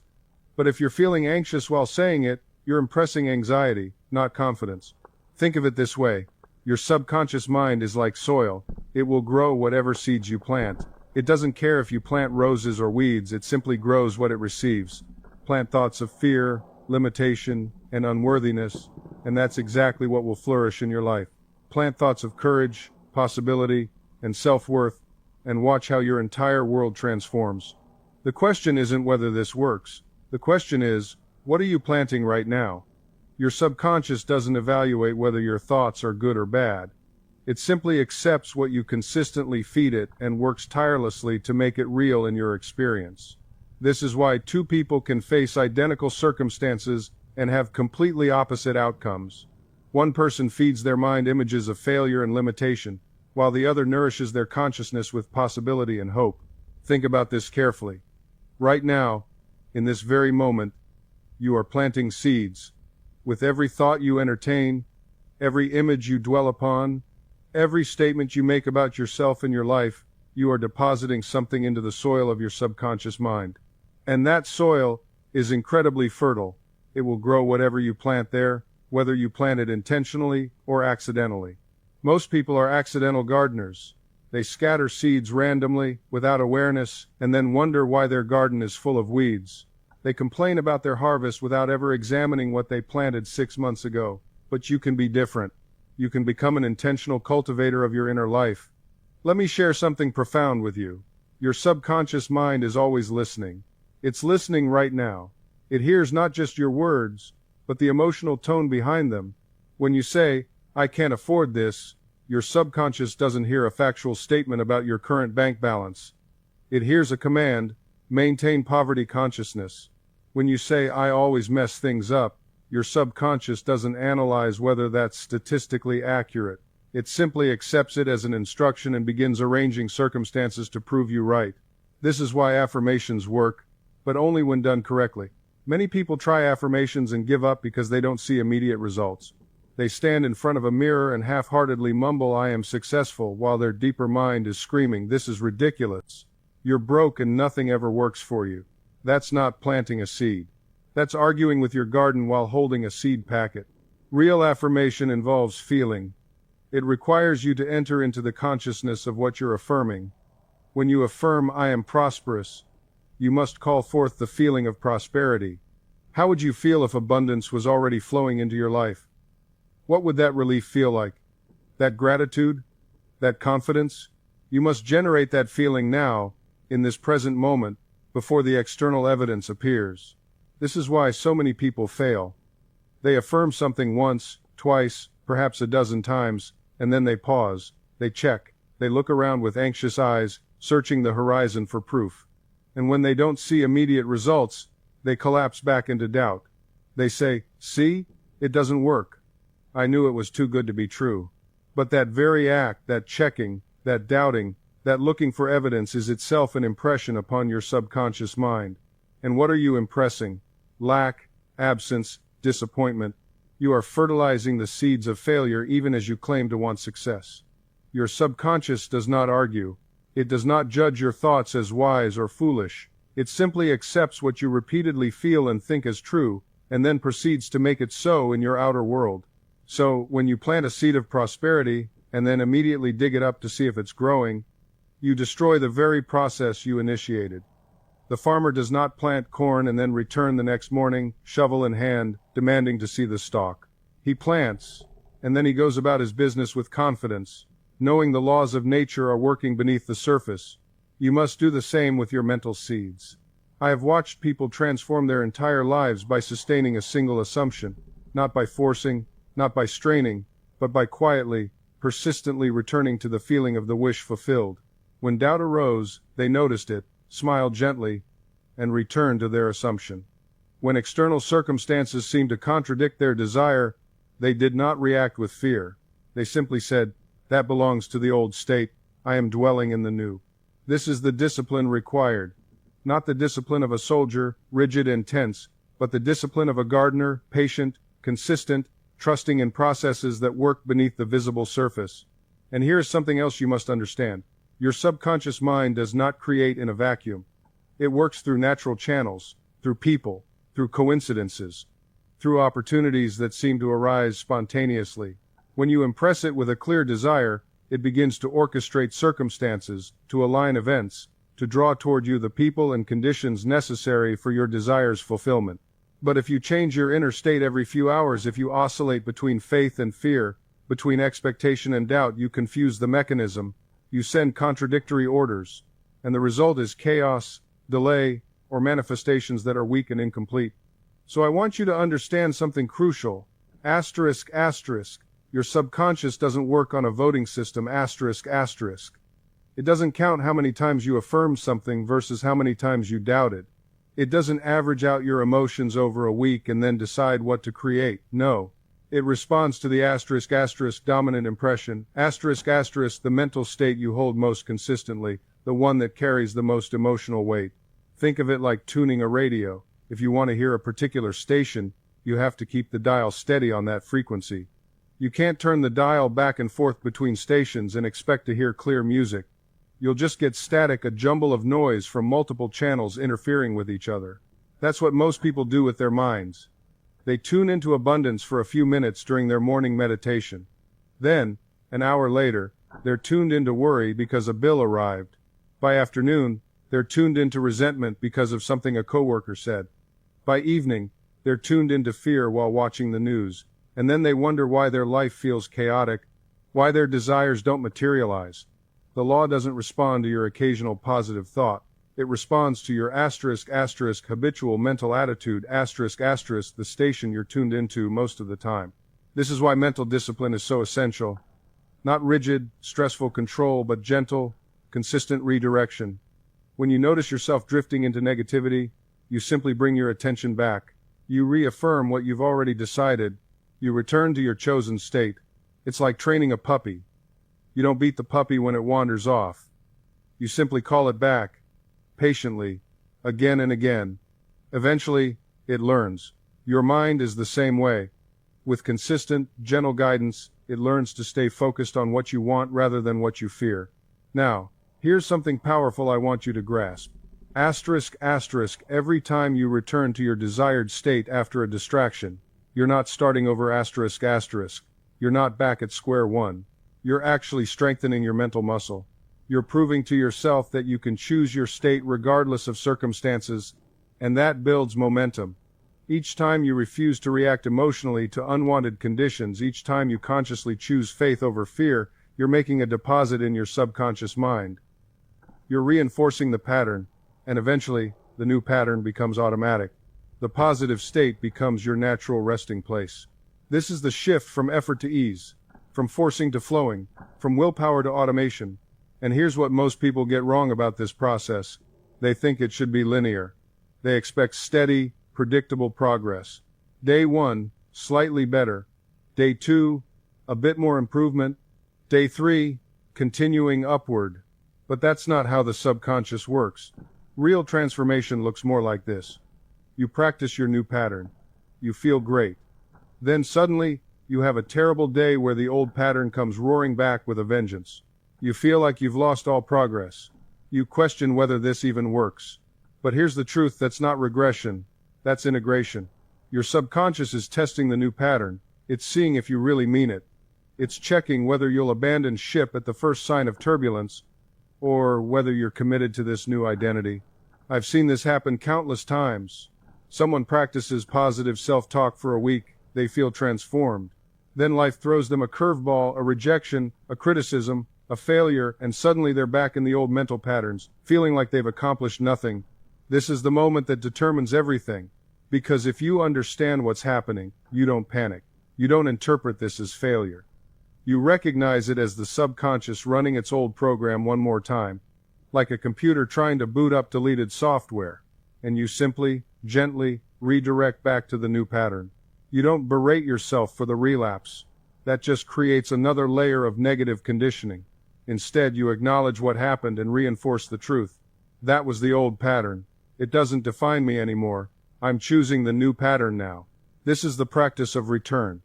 but if you're feeling anxious while saying it, you're impressing anxiety, not confidence. Think of it this way. Your subconscious mind is like soil. It will grow whatever seeds you plant. It doesn't care if you plant roses or weeds, it simply grows what it receives. Plant thoughts of fear, limitation, and unworthiness, and that's exactly what will flourish in your life. Plant thoughts of courage, possibility, and self-worth, and watch how your entire world transforms. The question isn't whether this works. The question is, what are you planting right now? Your subconscious doesn't evaluate whether your thoughts are good or bad. It simply accepts what you consistently feed it and works tirelessly to make it real in your experience. This is why two people can face identical circumstances and have completely opposite outcomes. One person feeds their mind images of failure and limitation, while the other nourishes their consciousness with possibility and hope. Think about this carefully. Right now, in this very moment, you are planting seeds. With every thought you entertain, every image you dwell upon, every statement you make about yourself and your life, you are depositing something into the soil of your subconscious mind. And that soil is incredibly fertile. It will grow whatever you plant there, whether you plant it intentionally or accidentally. Most people are accidental gardeners. They scatter seeds randomly, without awareness, and then wonder why their garden is full of weeds. They complain about their harvest without ever examining what they planted 6 months ago. But you can be different. You can become an intentional cultivator of your inner life. Let me share something profound with you. Your subconscious mind is always listening. It's listening right now. It hears not just your words, but the emotional tone behind them. When you say, I can't afford this, your subconscious doesn't hear a factual statement about your current bank balance. It hears a command, maintain poverty consciousness. When you say, I always mess things up, your subconscious doesn't analyze whether that's statistically accurate. It simply accepts it as an instruction and begins arranging circumstances to prove you right. This is why affirmations work, but only when done correctly. Many people try affirmations and give up because they don't see immediate results. They stand in front of a mirror and half-heartedly mumble, I am successful, while their deeper mind is screaming, this is ridiculous. You're broke and nothing ever works for you. That's not planting a seed. That's arguing with your garden while holding a seed packet. Real affirmation involves feeling. It requires you to enter into the consciousness of what you're affirming. When you affirm, I am prosperous, you must call forth the feeling of prosperity. How would you feel if abundance was already flowing into your life? What would that relief feel like? That gratitude? That confidence? You must generate that feeling now, in this present moment, before the external evidence appears. This is why so many people fail. They affirm something once, twice, perhaps a dozen times, and then they pause, they check, they look around with anxious eyes, searching the horizon for proof. And when they don't see immediate results, they collapse back into doubt. They say, see, it doesn't work. I knew it was too good to be true. But that very act, that checking, that doubting, that looking for evidence is itself an impression upon your subconscious mind. And what are you impressing? Lack, absence, disappointment. You are fertilizing the seeds of failure even as you claim to want success. Your subconscious does not argue. It does not judge your thoughts as wise or foolish. It simply accepts what you repeatedly feel and think as true, and then proceeds to make it so in your outer world. So, when you plant a seed of prosperity, and then immediately dig it up to see if it's growing, you destroy the very process you initiated. The farmer does not plant corn and then return the next morning, shovel in hand, demanding to see the stalk. He plants, and then he goes about his business with confidence, knowing the laws of nature are working beneath the surface. You must do the same with your mental seeds. I have watched people transform their entire lives by sustaining a single assumption, not by forcing, not by straining, but by quietly, persistently returning to the feeling of the wish fulfilled. When doubt arose, they noticed it, smiled gently, and returned to their assumption. When external circumstances seemed to contradict their desire, they did not react with fear. They simply said, "That belongs to the old state, I am dwelling in the new." This is the discipline required. Not the discipline of a soldier, rigid and tense, but the discipline of a gardener, patient, consistent, trusting in processes that work beneath the visible surface. And here is something else you must understand. Your subconscious mind does not create in a vacuum. It works through natural channels, through people, through coincidences, through opportunities that seem to arise spontaneously. When you impress it with a clear desire, it begins to orchestrate circumstances, to align events, to draw toward you the people and conditions necessary for your desire's fulfillment. But if you change your inner state every few hours, if you oscillate between faith and fear, between expectation and doubt, you confuse the mechanism, you send contradictory orders, and the result is chaos, delay, or manifestations that are weak and incomplete. So I want you to understand something crucial. Asterisk, asterisk. Your subconscious doesn't work on a voting system, asterisk, asterisk. It doesn't count how many times you affirm something versus how many times you doubt it. It doesn't average out your emotions over a week and then decide what to create. No. It responds to the asterisk, asterisk dominant impression, asterisk, asterisk the mental state you hold most consistently, the one that carries the most emotional weight. Think of it like tuning a radio. If you want to hear a particular station, you have to keep the dial steady on that frequency. You can't turn the dial back and forth between stations and expect to hear clear music. You'll just get static, a jumble of noise from multiple channels interfering with each other. That's what most people do with their minds. They tune into abundance for a few minutes during their morning meditation. Then, an hour later, they're tuned into worry because a bill arrived. By afternoon, they're tuned into resentment because of something a coworker said. By evening, they're tuned into fear while watching the news. And then they wonder why their life feels chaotic, why their desires don't materialize. The law doesn't respond to your occasional positive thought. It responds to your asterisk, asterisk habitual mental attitude, asterisk, asterisk the station you're tuned into most of the time. This is why mental discipline is so essential. Not rigid, stressful control, but gentle, consistent redirection. When you notice yourself drifting into negativity, you simply bring your attention back. You reaffirm what you've already decided. You return to your chosen state. It's like training a puppy. You don't beat the puppy when it wanders off. You simply call it back, patiently, again and again. Eventually, it learns. Your mind is the same way. With consistent, gentle guidance, it learns to stay focused on what you want rather than what you fear. Now, here's something powerful I want you to grasp. Asterisk, asterisk, every time you return to your desired state after a distraction, you're not starting over asterisk, asterisk. You're not back at square one. You're actually strengthening your mental muscle. You're proving to yourself that you can choose your state regardless of circumstances, and that builds momentum. Each time you refuse to react emotionally to unwanted conditions, each time you consciously choose faith over fear, you're making a deposit in your subconscious mind. You're reinforcing the pattern, and eventually, the new pattern becomes automatic. The positive state becomes your natural resting place. This is the shift from effort to ease, from forcing to flowing, from willpower to automation. And here's what most people get wrong about this process. They think it should be linear. They expect steady, predictable progress. Day 1, slightly better. Day 2, a bit more improvement. Day 3, continuing upward. But that's not how the subconscious works. Real transformation looks more like this. You practice your new pattern. You feel great. Then suddenly, you have a terrible day where the old pattern comes roaring back with a vengeance. You feel like you've lost all progress. You question whether this even works. But here's the truth, that's not regression. That's integration. Your subconscious is testing the new pattern. It's seeing if you really mean it. It's checking whether you'll abandon ship at the first sign of turbulence, or whether you're committed to this new identity. I've seen this happen countless times. Someone practices positive self-talk for a week. They feel transformed. Then life throws them a curveball, a rejection, a criticism, a failure, and suddenly they're back in the old mental patterns, feeling like they've accomplished nothing. This is the moment that determines everything. Because if you understand what's happening, you don't panic. You don't interpret this as failure. You recognize it as the subconscious running its old program one more time, like a computer trying to boot up deleted software, and you simply, gently, redirect back to the new pattern. You don't berate yourself for the relapse. That just creates another layer of negative conditioning. Instead, you acknowledge what happened and reinforce the truth. That was the old pattern. It doesn't define me anymore. I'm choosing the new pattern now. This is the practice of return.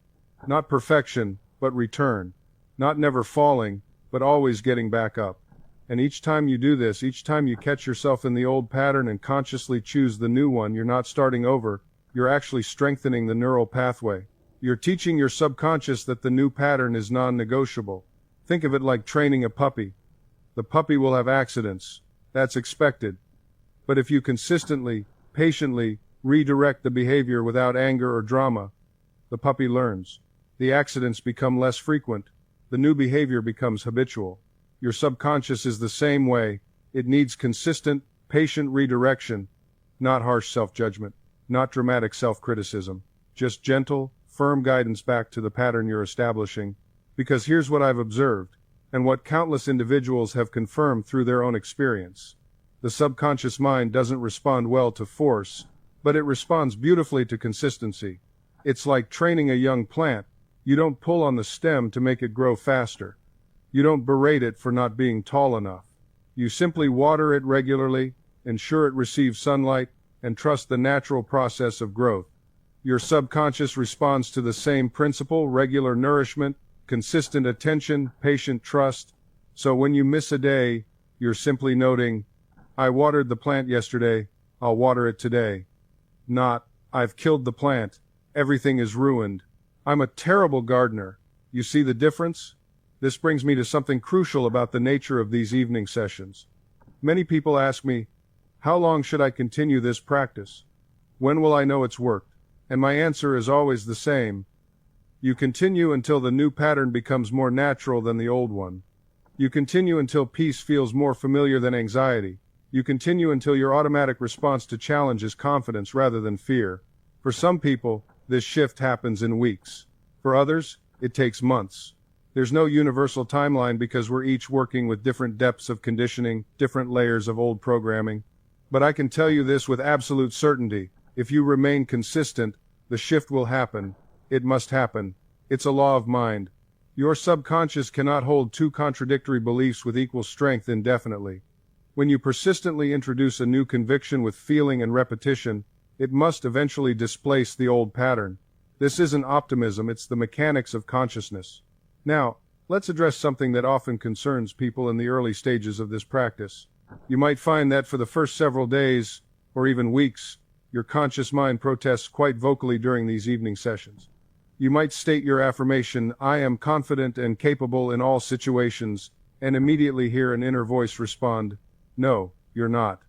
Not perfection, but return. Not never falling, but always getting back up. And each time you do this, each time you catch yourself in the old pattern and consciously choose the new one, you're not starting over, you're actually strengthening the neural pathway. You're teaching your subconscious that the new pattern is non-negotiable. Think of it like training a puppy. The puppy will have accidents. That's expected. But if you consistently, patiently, redirect the behavior without anger or drama, the puppy learns. The accidents become less frequent. The new behavior becomes habitual. Your subconscious is the same way. It needs consistent, patient redirection, not harsh self-judgment, not dramatic self-criticism, just gentle, firm guidance back to the pattern you're establishing. Because here's what I've observed, and what countless individuals have confirmed through their own experience. The subconscious mind doesn't respond well to force, but it responds beautifully to consistency. It's like training a young plant. You don't pull on the stem to make it grow faster. You don't berate it for not being tall enough. You simply water it regularly, ensure it receives sunlight, and trust the natural process of growth. Your subconscious responds to the same principle: regular nourishment, consistent attention, patient trust. So when you miss a day, you're simply noting, I watered the plant yesterday, I'll water it today. Not, I've killed the plant, everything is ruined. I'm a terrible gardener. You see the difference? This brings me to something crucial about the nature of these evening sessions. Many people ask me, how long should I continue this practice? When will I know it's worked? And my answer is always the same. You continue until the new pattern becomes more natural than the old one. You continue until peace feels more familiar than anxiety. You continue until your automatic response to challenge is confidence rather than fear. For some people, this shift happens in weeks. For others, it takes months. There's no universal timeline because we're each working with different depths of conditioning, different layers of old programming. But I can tell you this with absolute certainty. If you remain consistent, the shift will happen. It must happen. It's a law of mind. Your subconscious cannot hold two contradictory beliefs with equal strength indefinitely. When you persistently introduce a new conviction with feeling and repetition, it must eventually displace the old pattern. This isn't optimism, it's the mechanics of consciousness. Now, let's address something that often concerns people in the early stages of this practice. You might find that for the first several days, or even weeks, your conscious mind protests quite vocally during these evening sessions. You might state your affirmation, I am confident and capable in all situations, and immediately hear an inner voice respond, no, you're not.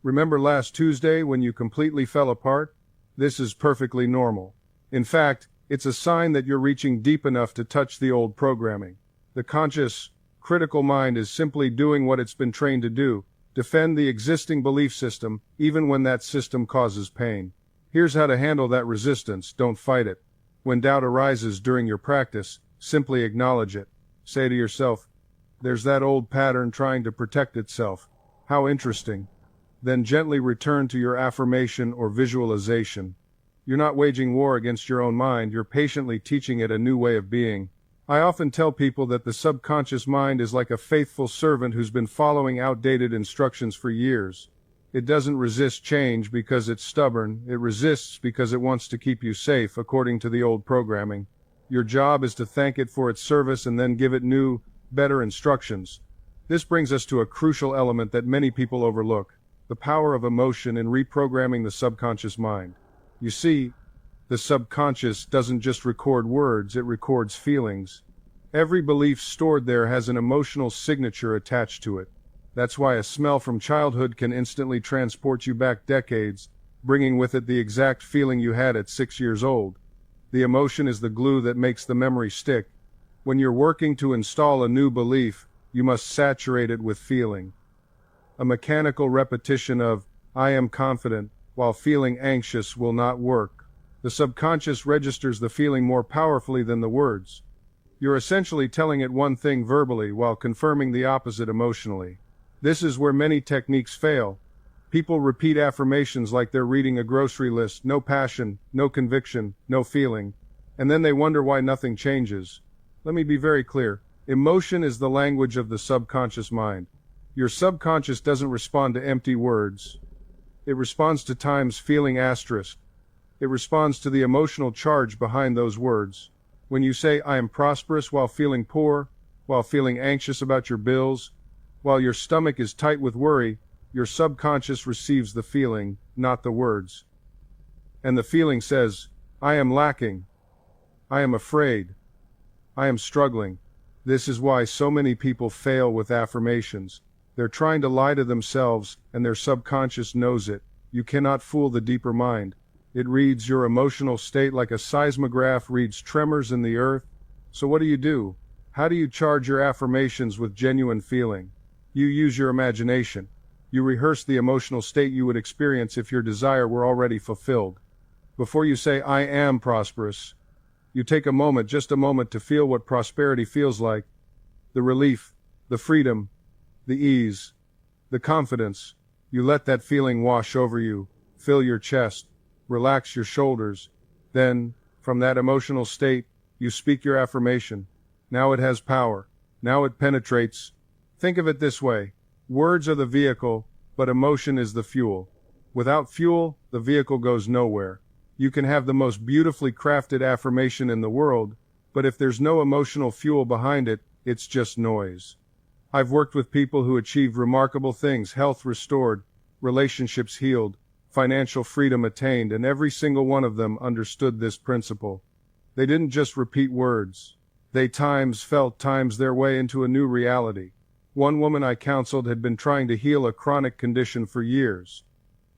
Remember last Tuesday when you completely fell apart? This is perfectly normal. In fact, it's a sign that you're reaching deep enough to touch the old programming. The conscious, critical mind is simply doing what it's been trained to do, defend the existing belief system, even when that system causes pain. Here's how to handle that resistance, don't fight it. When doubt arises during your practice, simply acknowledge it. Say to yourself, there's that old pattern trying to protect itself. How interesting. Then gently return to your affirmation or visualization. You're not waging war against your own mind, you're patiently teaching it a new way of being. I often tell people that the subconscious mind is like a faithful servant who's been following outdated instructions for years. It doesn't resist change because it's stubborn, it resists because it wants to keep you safe according to the old programming. Your job is to thank it for its service and then give it new, better instructions. This brings us to a crucial element that many people overlook, the power of emotion in reprogramming the subconscious mind. You see, the subconscious doesn't just record words, it records feelings. Every belief stored there has an emotional signature attached to it. That's why a smell from childhood can instantly transport you back decades, bringing with it the exact feeling you had at 6 years old. The emotion is the glue that makes the memory stick. When you're working to install a new belief, you must saturate it with feeling. A mechanical repetition of, I am confident, while feeling anxious will not work. The subconscious registers the feeling more powerfully than the words. You're essentially telling it one thing verbally while confirming the opposite emotionally. This is where many techniques fail. People repeat affirmations like they're reading a grocery list: no passion, no conviction, no feeling. And then they wonder why nothing changes. Let me be very clear. Emotion is the language of the subconscious mind. Your subconscious doesn't respond to empty words. It responds to times feeling asterisk. It responds to the emotional charge behind those words. When you say, I am prosperous, while feeling poor, while feeling anxious about your bills, while your stomach is tight with worry, your subconscious receives the feeling, not the words. And the feeling says, I am lacking. I am afraid. I am struggling. This is why so many people fail with affirmations. They're trying to lie to themselves, and their subconscious knows it. You cannot fool the deeper mind. It reads your emotional state like a seismograph reads tremors in the earth. So what do? How do you charge your affirmations with genuine feeling? You use your imagination. You rehearse the emotional state you would experience if your desire were already fulfilled. Before you say, I am prosperous, you take a moment, just a moment, to feel what prosperity feels like. The relief, the freedom, the ease, the confidence. You let that feeling wash over you, fill your chest, relax your shoulders. Then, from that emotional state, you speak your affirmation. Now it has power. Now it penetrates. Think of it this way. Words are the vehicle, but emotion is the fuel. Without fuel, the vehicle goes nowhere. You can have the most beautifully crafted affirmation in the world, but if there's no emotional fuel behind it, it's just noise. I've worked with people who achieved remarkable things: health restored, relationships healed, financial freedom attained, and every single one of them understood this principle. They didn't just repeat words. They felt their way into a new reality. One woman I counseled had been trying to heal a chronic condition for years.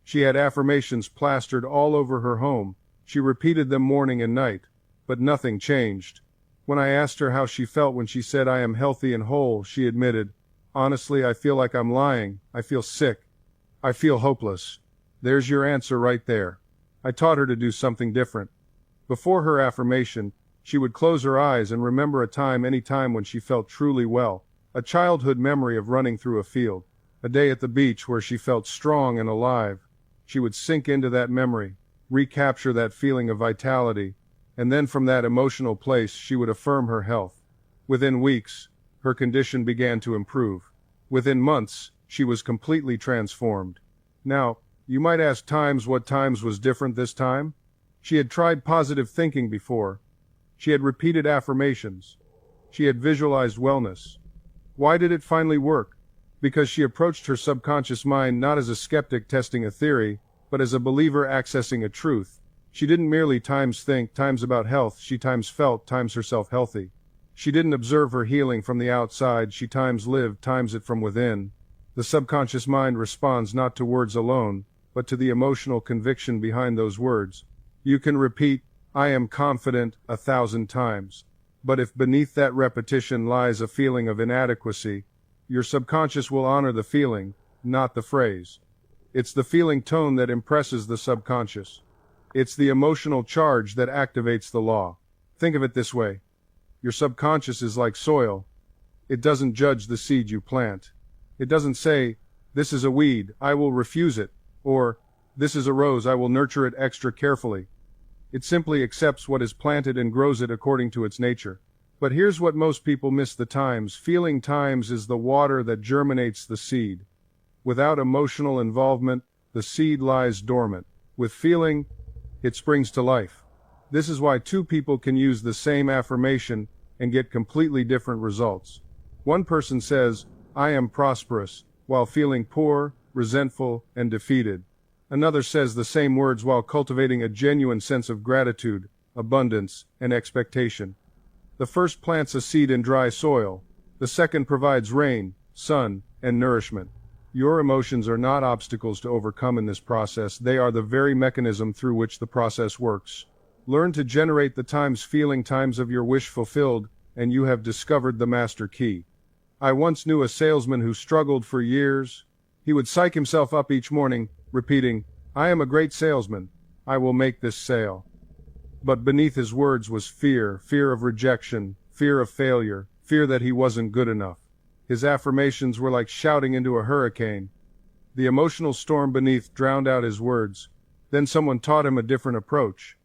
She had affirmations plastered all over her home. She repeated them morning and night, but nothing changed. When I asked her how she felt when she said, I am healthy and whole, she admitted, honestly, I feel like I'm lying. I feel sick. I feel hopeless. There's your answer right there. I taught her to do something different. Before her affirmation, she would close her eyes and remember any time when she felt truly well. A childhood memory of running through a field. A day at the beach where she felt strong and alive. She would sink into that memory, recapture that feeling of vitality, and then from that emotional place she would affirm her health. Within weeks, her condition began to improve. Within months, she was completely transformed. Now, you might ask what times was different this time? She had tried positive thinking before. She had repeated affirmations. She had visualized wellness. Why did it finally work? Because she approached her subconscious mind not as a skeptic testing a theory, but as a believer accessing a truth. She didn't merely think about health, she felt herself healthy. She didn't observe her healing from the outside, she lived it from within. The subconscious mind responds not to words alone, but to the emotional conviction behind those words. You can repeat, I am confident, 1,000 times. But if beneath that repetition lies a feeling of inadequacy, your subconscious will honor the feeling, not the phrase. It's the feeling tone that impresses the subconscious. It's the emotional charge that activates the law. Think of it this way. Your subconscious is like soil. It doesn't judge the seed you plant. It doesn't say, this is a weed, I will refuse it, or this is a rose, I will nurture it extra carefully. It simply accepts what is planted and grows it according to its nature. But here's what most people miss: feeling is the water that germinates the seed. Without emotional involvement, the seed lies dormant. With feeling, it springs to life. This is why two people can use the same affirmation and get completely different results. One person says, I am prosperous, while feeling poor, resentful, and defeated. Another says the same words while cultivating a genuine sense of gratitude, abundance, and expectation. The first plants a seed in dry soil. The second provides rain, sun, and nourishment. Your emotions are not obstacles to overcome in this process, they are the very mechanism through which the process works. Learn to generate the feeling of your wish fulfilled, and you have discovered the master key. I once knew a salesman who struggled for years. He would psych himself up each morning. repeating, "I am a great salesman. I will make this sale." But beneath his words was fear, fear of rejection, fear of failure, fear that he wasn't good enough. His affirmations were like shouting into a hurricane. The emotional storm beneath drowned out his words. Then someone taught him a different approach.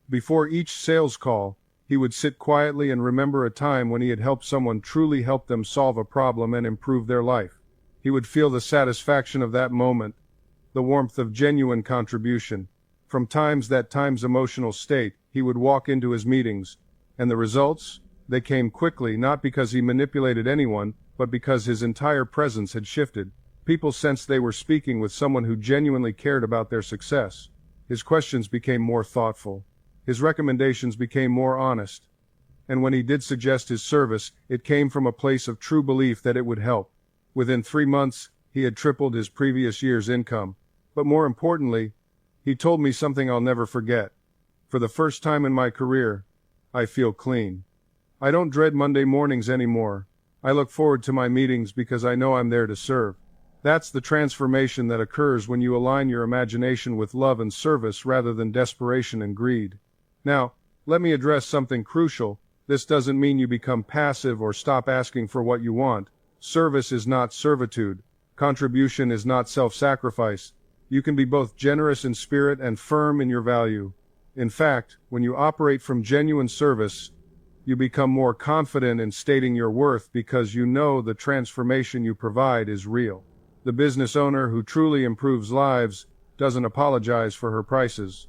Before each sales call, he would sit quietly and remember a time when he had helped someone truly help them solve a problem and improve their life. He would feel the satisfaction of that moment, the warmth of genuine contribution. From that time's emotional state, he would walk into his meetings, and the results, they came quickly, not because he manipulated anyone, but because his entire presence had shifted. People sensed they were speaking with someone who genuinely cared about their success. His questions became more thoughtful. His recommendations became more honest. And when he did suggest his service, it came from a place of true belief that it would help. Within 3 months, he had tripled his previous year's income. But more importantly, he told me something I'll never forget. For the first time in my career, I feel clean. I don't dread Monday mornings anymore. I look forward to my meetings because I know I'm there to serve. That's the transformation that occurs when you align your imagination with love and service rather than desperation and greed. Now, let me address something crucial. This doesn't mean you become passive or stop asking for what you want. Service is not servitude. Contribution is not self-sacrifice. You can be both generous in spirit and firm in your value. In fact, when you operate from genuine service, you become more confident in stating your worth because you know the transformation you provide is real. The business owner who truly improves lives doesn't apologize for her prices.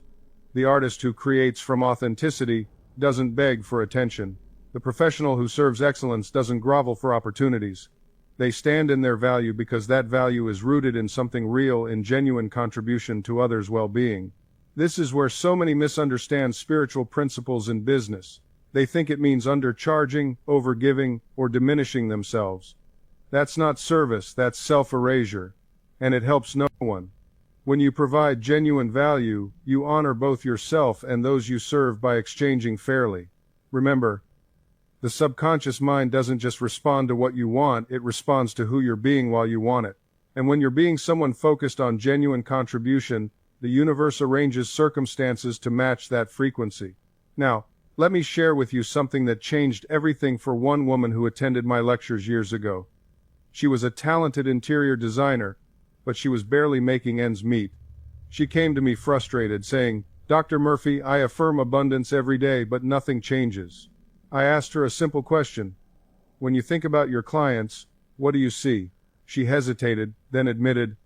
The artist who creates from authenticity doesn't beg for attention. The professional who serves excellence doesn't grovel for opportunities. They stand in their value because that value is rooted in something real, in genuine contribution to others' well-being. This is where so many misunderstand spiritual principles in business. They think it means undercharging, overgiving, or diminishing themselves. That's not service, that's self-erasure, and it helps no one. When you provide genuine value, you honor both yourself and those you serve by exchanging fairly. Remember, the subconscious mind doesn't just respond to what you want, it responds to who you're being while you want it. And when you're being someone focused on genuine contribution, the universe arranges circumstances to match that frequency. Now, let me share with you something that changed everything for one woman who attended my lectures years ago. She was a talented interior designer, but she was barely making ends meet. She came to me frustrated, saying, "Dr. Murphy, I affirm abundance every day, but nothing changes." I asked her a simple question. "When you think about your clients, what do you see?" She hesitated, then admitted,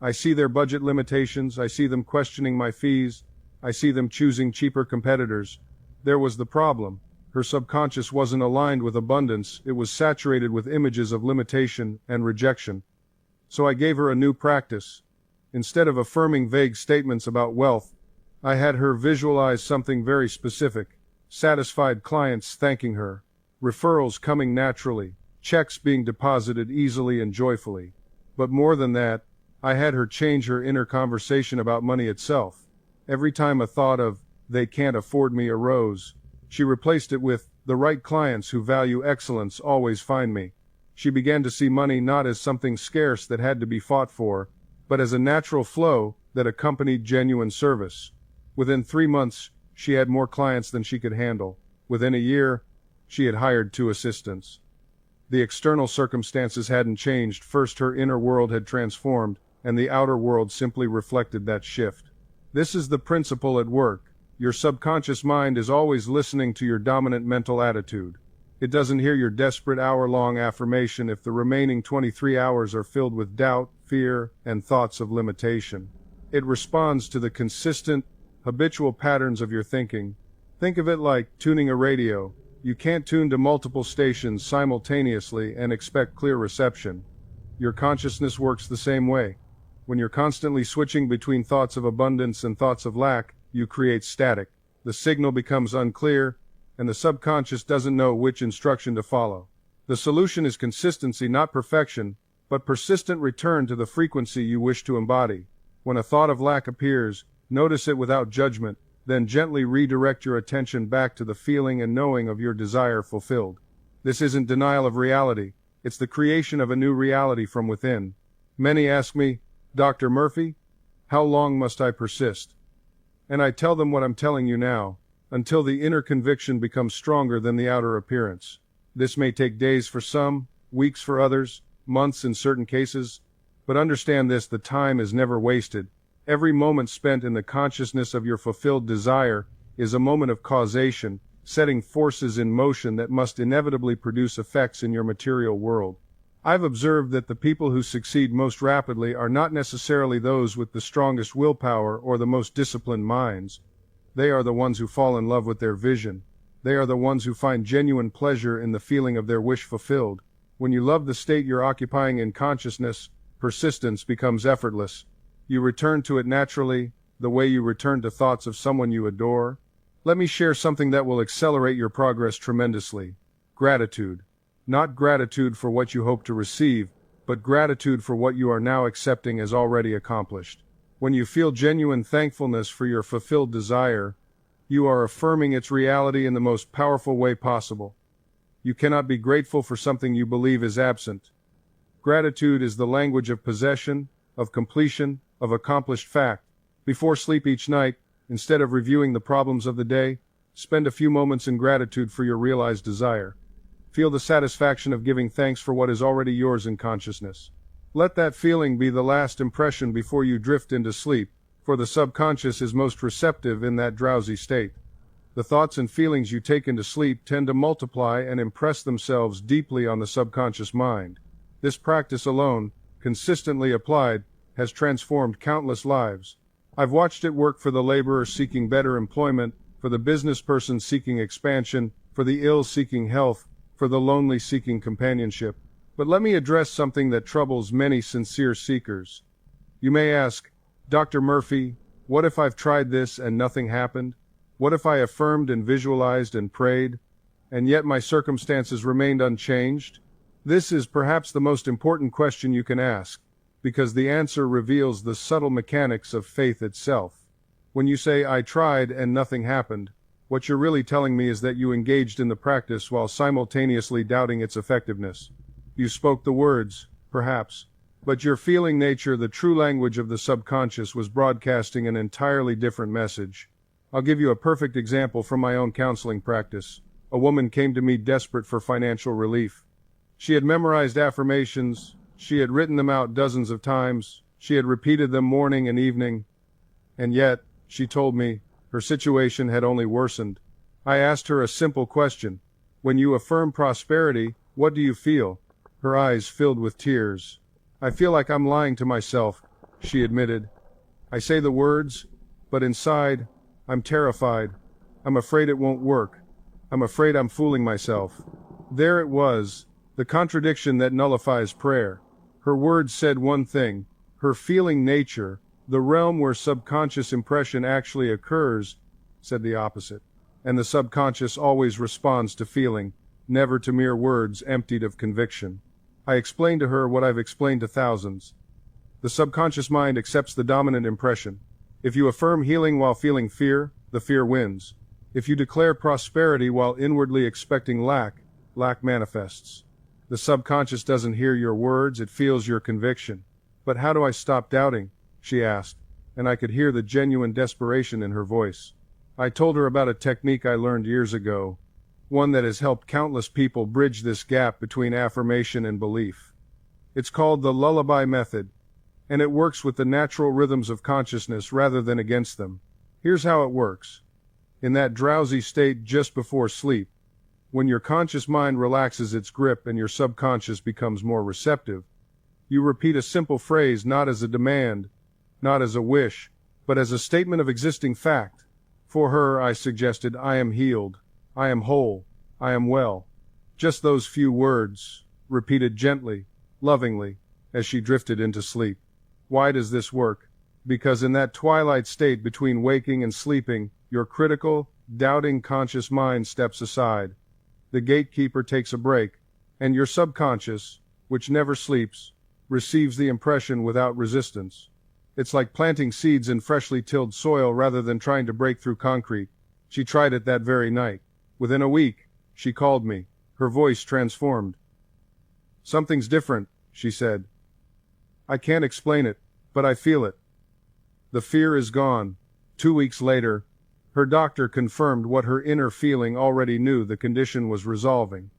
"I see their budget limitations, I see them questioning my fees, I see them choosing cheaper competitors." There was the problem. Her subconscious wasn't aligned with abundance, it was saturated with images of limitation and rejection. So I gave her a new practice. Instead of affirming vague statements about wealth, I had her visualize something very specific. Satisfied clients thanking her, referrals coming naturally, checks being deposited easily and joyfully. But more than that, I had her change her inner conversation about money itself. Every time a thought of, "they can't afford me," arose, she replaced it with, "the right clients who value excellence always find me." She began to see money not as something scarce that had to be fought for, but as a natural flow that accompanied genuine service. Within 3 months, she had more clients than she could handle. Within a year, she had hired 2 assistants. The external circumstances hadn't changed, first her inner world had transformed, and the outer world simply reflected that shift. This is the principle at work. Your subconscious mind is always listening to your dominant mental attitude. It doesn't hear your desperate hour-long affirmation if the remaining 23 hours are filled with doubt, fear, and thoughts of limitation. It responds to the consistent, habitual patterns of your thinking. Think of it like tuning a radio. You can't tune to multiple stations simultaneously and expect clear reception. Your consciousness works the same way. When you're constantly switching between thoughts of abundance and thoughts of lack, you create static. The signal becomes unclear, and the subconscious doesn't know which instruction to follow. The solution is consistency, not perfection, but persistent return to the frequency you wish to embody. When a thought of lack appears, notice it without judgment, then gently redirect your attention back to the feeling and knowing of your desire fulfilled. This isn't denial of reality, it's the creation of a new reality from within. Many ask me, "Dr. Murphy, How long must I persist? And I tell them what I'm telling you now, until the inner conviction becomes stronger than the outer appearance. This may take days for some, weeks for others, months in certain cases, but understand this: the time is never wasted. Every moment spent in the consciousness of your fulfilled desire is a moment of causation, setting forces in motion that must inevitably produce effects in your material world. I've observed that the people who succeed most rapidly are not necessarily those with the strongest willpower or the most disciplined minds. They are the ones who fall in love with their vision. They are the ones who find genuine pleasure in the feeling of their wish fulfilled. When you love the state you're occupying in consciousness, persistence becomes effortless. You return to it naturally, the way you return to thoughts of someone you adore. Let me share something that will accelerate your progress tremendously. Gratitude. Not gratitude for what you hope to receive, but gratitude for what you are now accepting as already accomplished. When you feel genuine thankfulness for your fulfilled desire, you are affirming its reality in the most powerful way possible. You cannot be grateful for something you believe is absent. Gratitude is the language of possession, of completion, of accomplished fact. Before sleep each night, instead of reviewing the problems of the day, spend a few moments in gratitude for your realized desire. Feel the satisfaction of giving thanks for what is already yours in consciousness. Let that feeling be the last impression before you drift into sleep, for the subconscious is most receptive in that drowsy state. The thoughts and feelings you take into sleep tend to multiply and impress themselves deeply on the subconscious mind. This practice alone, consistently applied, has transformed countless lives. I've watched it work for the laborer seeking better employment, for the business person seeking expansion, for the ill seeking health, for the lonely seeking companionship. But let me address something that troubles many sincere seekers. You may ask, Dr. Murphy, what if I've tried this and nothing happened? What if I affirmed and visualized and prayed, and yet my circumstances remained unchanged? This is perhaps the most important question you can ask, because the answer reveals the subtle mechanics of faith itself. When you say, I tried and nothing happened, what you're really telling me is that you engaged in the practice while simultaneously doubting its effectiveness. You spoke the words, perhaps, but your feeling nature, the true language of the subconscious, was broadcasting an entirely different message. I'll give you a perfect example from my own counseling practice. A woman came to me desperate for financial relief. She had memorized affirmations, she had written them out dozens of times, she had repeated them morning and evening, and yet, she told me, her situation had only worsened. I asked her a simple question. When you affirm prosperity, what do you feel? Her eyes filled with tears. I feel like I'm lying to myself, she admitted. I say the words, but inside, I'm terrified. I'm afraid it won't work. I'm afraid I'm fooling myself. There it was, the contradiction that nullifies prayer. Her words said one thing. Her feeling nature, the realm where subconscious impression actually occurs, said the opposite. And the subconscious always responds to feeling, never to mere words emptied of conviction. I explained to her what I've explained to thousands. The subconscious mind accepts the dominant impression. If you affirm healing while feeling fear, the fear wins. If you declare prosperity while inwardly expecting lack, lack manifests. The subconscious doesn't hear your words, it feels your conviction. But how do I stop doubting? She asked, and I could hear the genuine desperation in her voice. I told her about a technique I learned years ago, one that has helped countless people bridge this gap between affirmation and belief. It's called the lullaby method, and it works with the natural rhythms of consciousness rather than against them. Here's how it works. In that drowsy state just before sleep, when your conscious mind relaxes its grip and your subconscious becomes more receptive, you repeat a simple phrase not as a demand, not as a wish, but as a statement of existing fact. For her, I suggested, I am healed, I am whole, I am well. Just those few words, repeated gently, lovingly, as she drifted into sleep. Why does this work? Because in that twilight state between waking and sleeping, your critical, doubting conscious mind steps aside. The gatekeeper takes a break, and your subconscious, which never sleeps, receives the impression without resistance. It's like planting seeds in freshly tilled soil rather than trying to break through concrete. She tried it that very night. Within a week, she called me, her voice transformed. Something's different, she said. I can't explain it, but I feel it. The fear is gone. 2 weeks later, her doctor confirmed what her inner feeling already knew: the condition was resolving.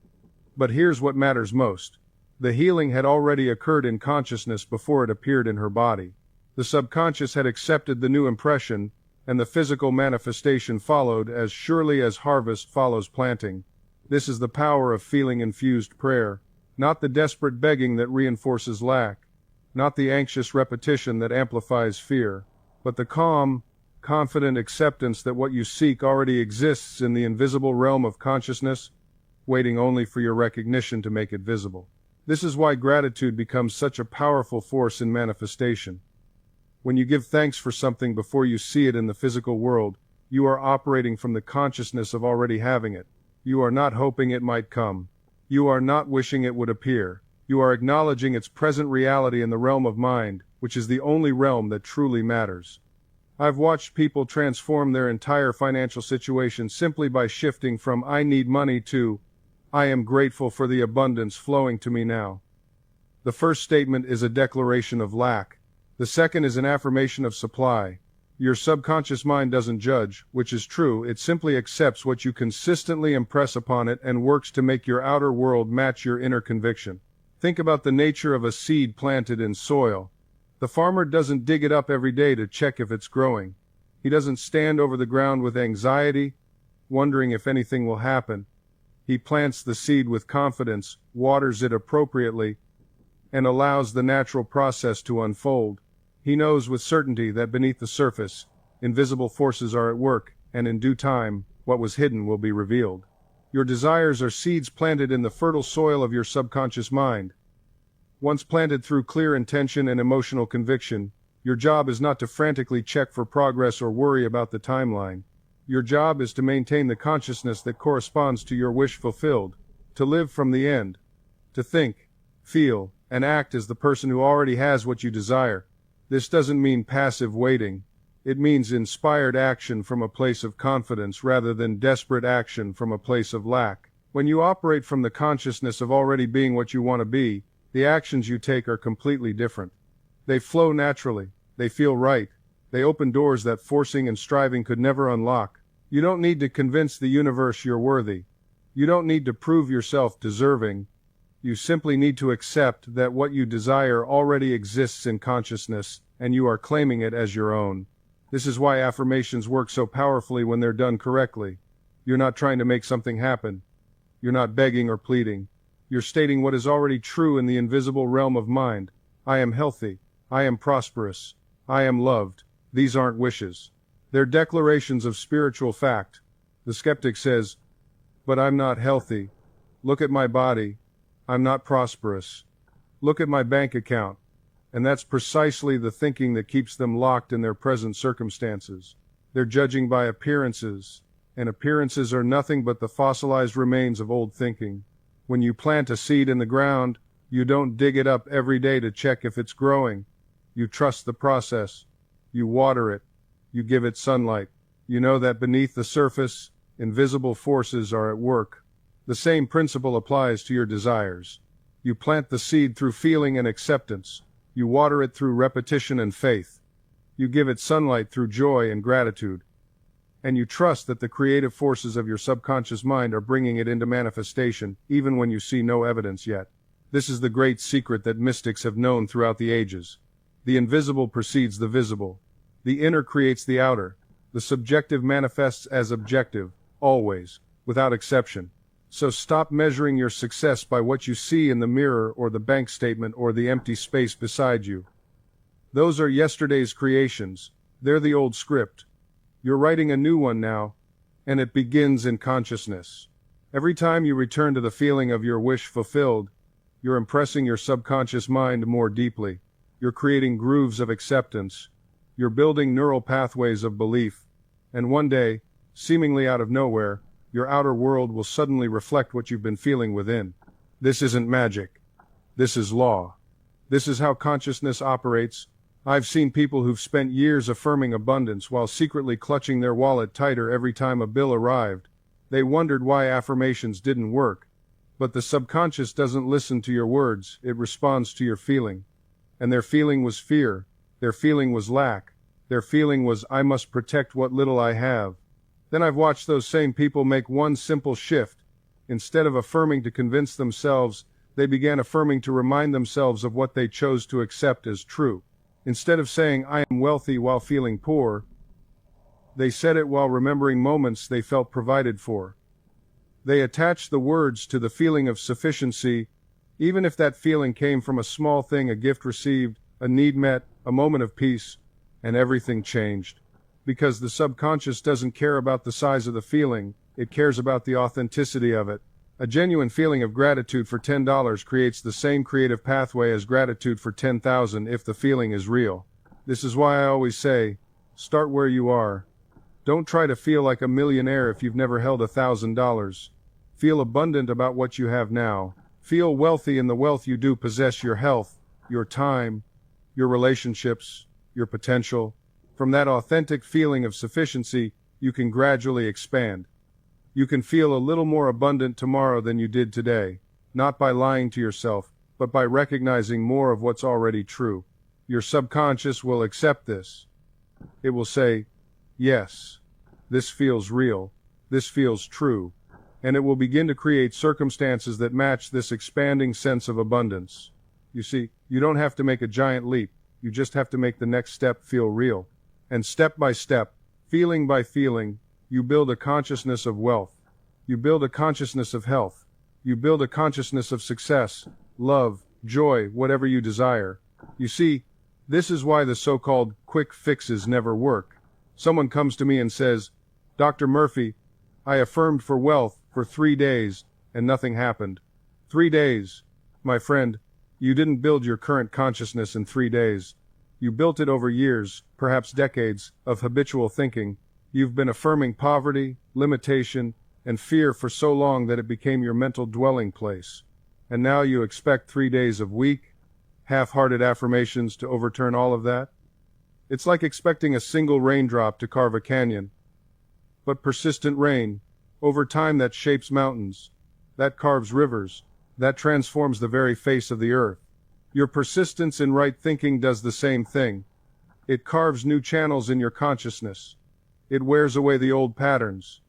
But here's what matters most. The healing had already occurred in consciousness before it appeared in her body. The subconscious had accepted the new impression, and the physical manifestation followed as surely as harvest follows planting. This is the power of feeling-infused prayer, not the desperate begging that reinforces lack, not the anxious repetition that amplifies fear, but the calm, confident acceptance that what you seek already exists in the invisible realm of consciousness, waiting only for your recognition to make it visible. This is why gratitude becomes such a powerful force in manifestation. When you give thanks for something before you see it in the physical world, you are operating from the consciousness of already having it. You are not hoping it might come. You are not wishing it would appear. You are acknowledging its present reality in the realm of mind, which is the only realm that truly matters. I've watched people transform their entire financial situation simply by shifting from "I need money" to "I am grateful for the abundance flowing to me now." The first statement is a declaration of lack. The second is an affirmation of supply. Your subconscious mind doesn't judge, which is true. It simply accepts what you consistently impress upon it and works to make your outer world match your inner conviction. Think about the nature of a seed planted in soil. The farmer doesn't dig it up every day to check if it's growing. He doesn't stand over the ground with anxiety, wondering if anything will happen. He plants the seed with confidence, waters it appropriately, and allows the natural process to unfold. He knows with certainty that beneath the surface, invisible forces are at work, and in due time, what was hidden will be revealed. Your desires are seeds planted in the fertile soil of your subconscious mind. Once planted through clear intention and emotional conviction, your job is not to frantically check for progress or worry about the timeline. Your job is to maintain the consciousness that corresponds to your wish fulfilled, to live from the end, to think, feel, and act as the person who already has what you desire. This doesn't mean passive waiting. It means inspired action from a place of confidence rather than desperate action from a place of lack. When you operate from the consciousness of already being what you want to be, the actions you take are completely different. They flow naturally. They feel right. They open doors that forcing and striving could never unlock. You don't need to convince the universe you're worthy. You don't need to prove yourself deserving. You simply need to accept that what you desire already exists in consciousness, and you are claiming it as your own. This is why affirmations work so powerfully when they're done correctly. You're not trying to make something happen. You're not begging or pleading. You're stating what is already true in the invisible realm of mind. I am healthy. I am prosperous. I am loved. These aren't wishes. They're declarations of spiritual fact. The skeptic says, "But I'm not healthy. Look at my body. I'm not prosperous. Look at my bank account." And that's precisely the thinking that keeps them locked in their present circumstances. They're judging by appearances, and appearances are nothing but the fossilized remains of old thinking. When you plant a seed in the ground, you don't dig it up every day to check if it's growing. You trust the process. You water it. You give it sunlight. You know that beneath the surface, invisible forces are at work. The same principle applies to your desires. You plant the seed through feeling and acceptance. You water it through repetition and faith. You give it sunlight through joy and gratitude. And you trust that the creative forces of your subconscious mind are bringing it into manifestation, even when you see no evidence yet. This is the great secret that mystics have known throughout the ages. The invisible precedes the visible. The inner creates the outer. The subjective manifests as objective, always, without exception. So stop measuring your success by what you see in the mirror or the bank statement or the empty space beside you. Those are yesterday's creations. They're the old script. You're writing a new one now, and it begins in consciousness. Every time you return to the feeling of your wish fulfilled, you're impressing your subconscious mind more deeply. You're creating grooves of acceptance. You're building neural pathways of belief. And one day, seemingly out of nowhere, your outer world will suddenly reflect what you've been feeling within. This isn't magic. This is law. This is how consciousness operates. I've seen people who've spent years affirming abundance while secretly clutching their wallet tighter every time a bill arrived. They wondered why affirmations didn't work. But the subconscious doesn't listen to your words, it responds to your feeling. And their feeling was fear. Their feeling was lack. Their feeling was, I must protect what little I have. Then I've watched those same people make one simple shift. Instead of affirming to convince themselves, they began affirming to remind themselves of what they chose to accept as true. Instead of saying, I am wealthy while feeling poor, they said it while remembering moments they felt provided for. They attached the words to the feeling of sufficiency, even if that feeling came from a small thing, a gift received, a need met, a moment of peace, and everything changed. Because the subconscious doesn't care about the size of the feeling, it cares about the authenticity of it. A genuine feeling of gratitude for $10 creates the same creative pathway as gratitude for 10,000 if the feeling is real. This is why I always say, start where you are. Don't try to feel like a millionaire if you've never held $1,000. Feel abundant about what you have now. Feel wealthy in the wealth you do possess: your health, your time, your relationships, your potential. From that authentic feeling of sufficiency, you can gradually expand. You can feel a little more abundant tomorrow than you did today, not by lying to yourself, but by recognizing more of what's already true. Your subconscious will accept this. It will say, yes, this feels real, this feels true, and it will begin to create circumstances that match this expanding sense of abundance. You see, you don't have to make a giant leap, you just have to make the next step feel real. And step by step, feeling by feeling, you build a consciousness of wealth. You build a consciousness of health. You build a consciousness of success, love, joy, whatever you desire. You see, this is why the so-called quick fixes never work. Someone comes to me and says, Dr. Murphy, I affirmed for wealth for 3 days and nothing happened. 3 days. My friend, you didn't build your current consciousness in 3 days. You built it over years, perhaps decades, of habitual thinking. You've been affirming poverty, limitation, and fear for so long that it became your mental dwelling place. And now you expect 3 days of weak, half-hearted affirmations to overturn all of that? It's like expecting a single raindrop to carve a canyon. But persistent rain, over time, that shapes mountains, that carves rivers, that transforms the very face of the earth. Your persistence in right thinking does the same thing. It carves new channels in your consciousness. It wears away the old patterns.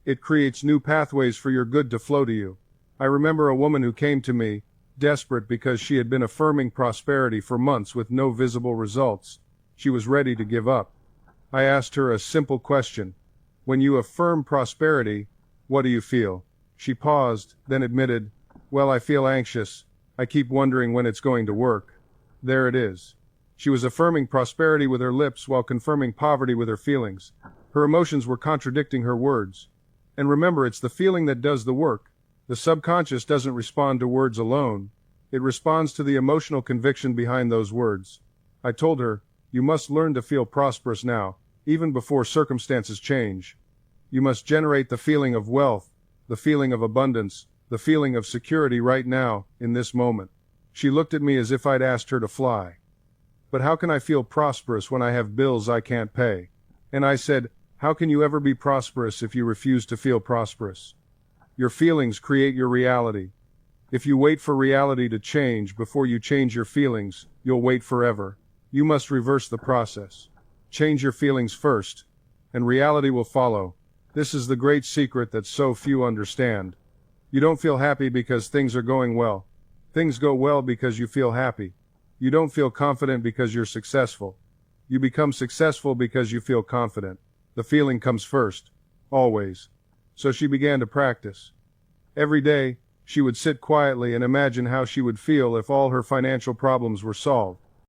It creates new pathways for your good to flow to you. I remember a woman who came to me, desperate because she had been affirming prosperity for months with no visible results. She was ready to give up. I asked her a simple question. When you affirm prosperity, what do you feel? She paused, then admitted, well, I feel anxious. I keep wondering when it's going to work. There it is. She was affirming prosperity with her lips while confirming poverty with her feelings. Her emotions were contradicting her words. And remember, it's the feeling that does the work. The subconscious doesn't respond to words alone. It responds to the emotional conviction behind those words. I told her, you must learn to feel prosperous now, even before circumstances change. You must generate the feeling of wealth, the feeling of abundance, the feeling of security right now, in this moment. She looked at me as if I'd asked her to fly. But how can I feel prosperous when I have bills I can't pay? And I said, how can you ever be prosperous if you refuse to feel prosperous? Your feelings create your reality. If you wait for reality to change before you change your feelings, you'll wait forever. You must reverse the process. Change your feelings first, and reality will follow. This is the great secret that so few understand. You don't feel happy because things are going well. Things go well because you feel happy. You don't feel confident because you're successful. You become successful because you feel confident. The feeling comes first, always. So she began to practice. Every day, she would sit quietly and imagine how she would feel if all her financial problems were solved.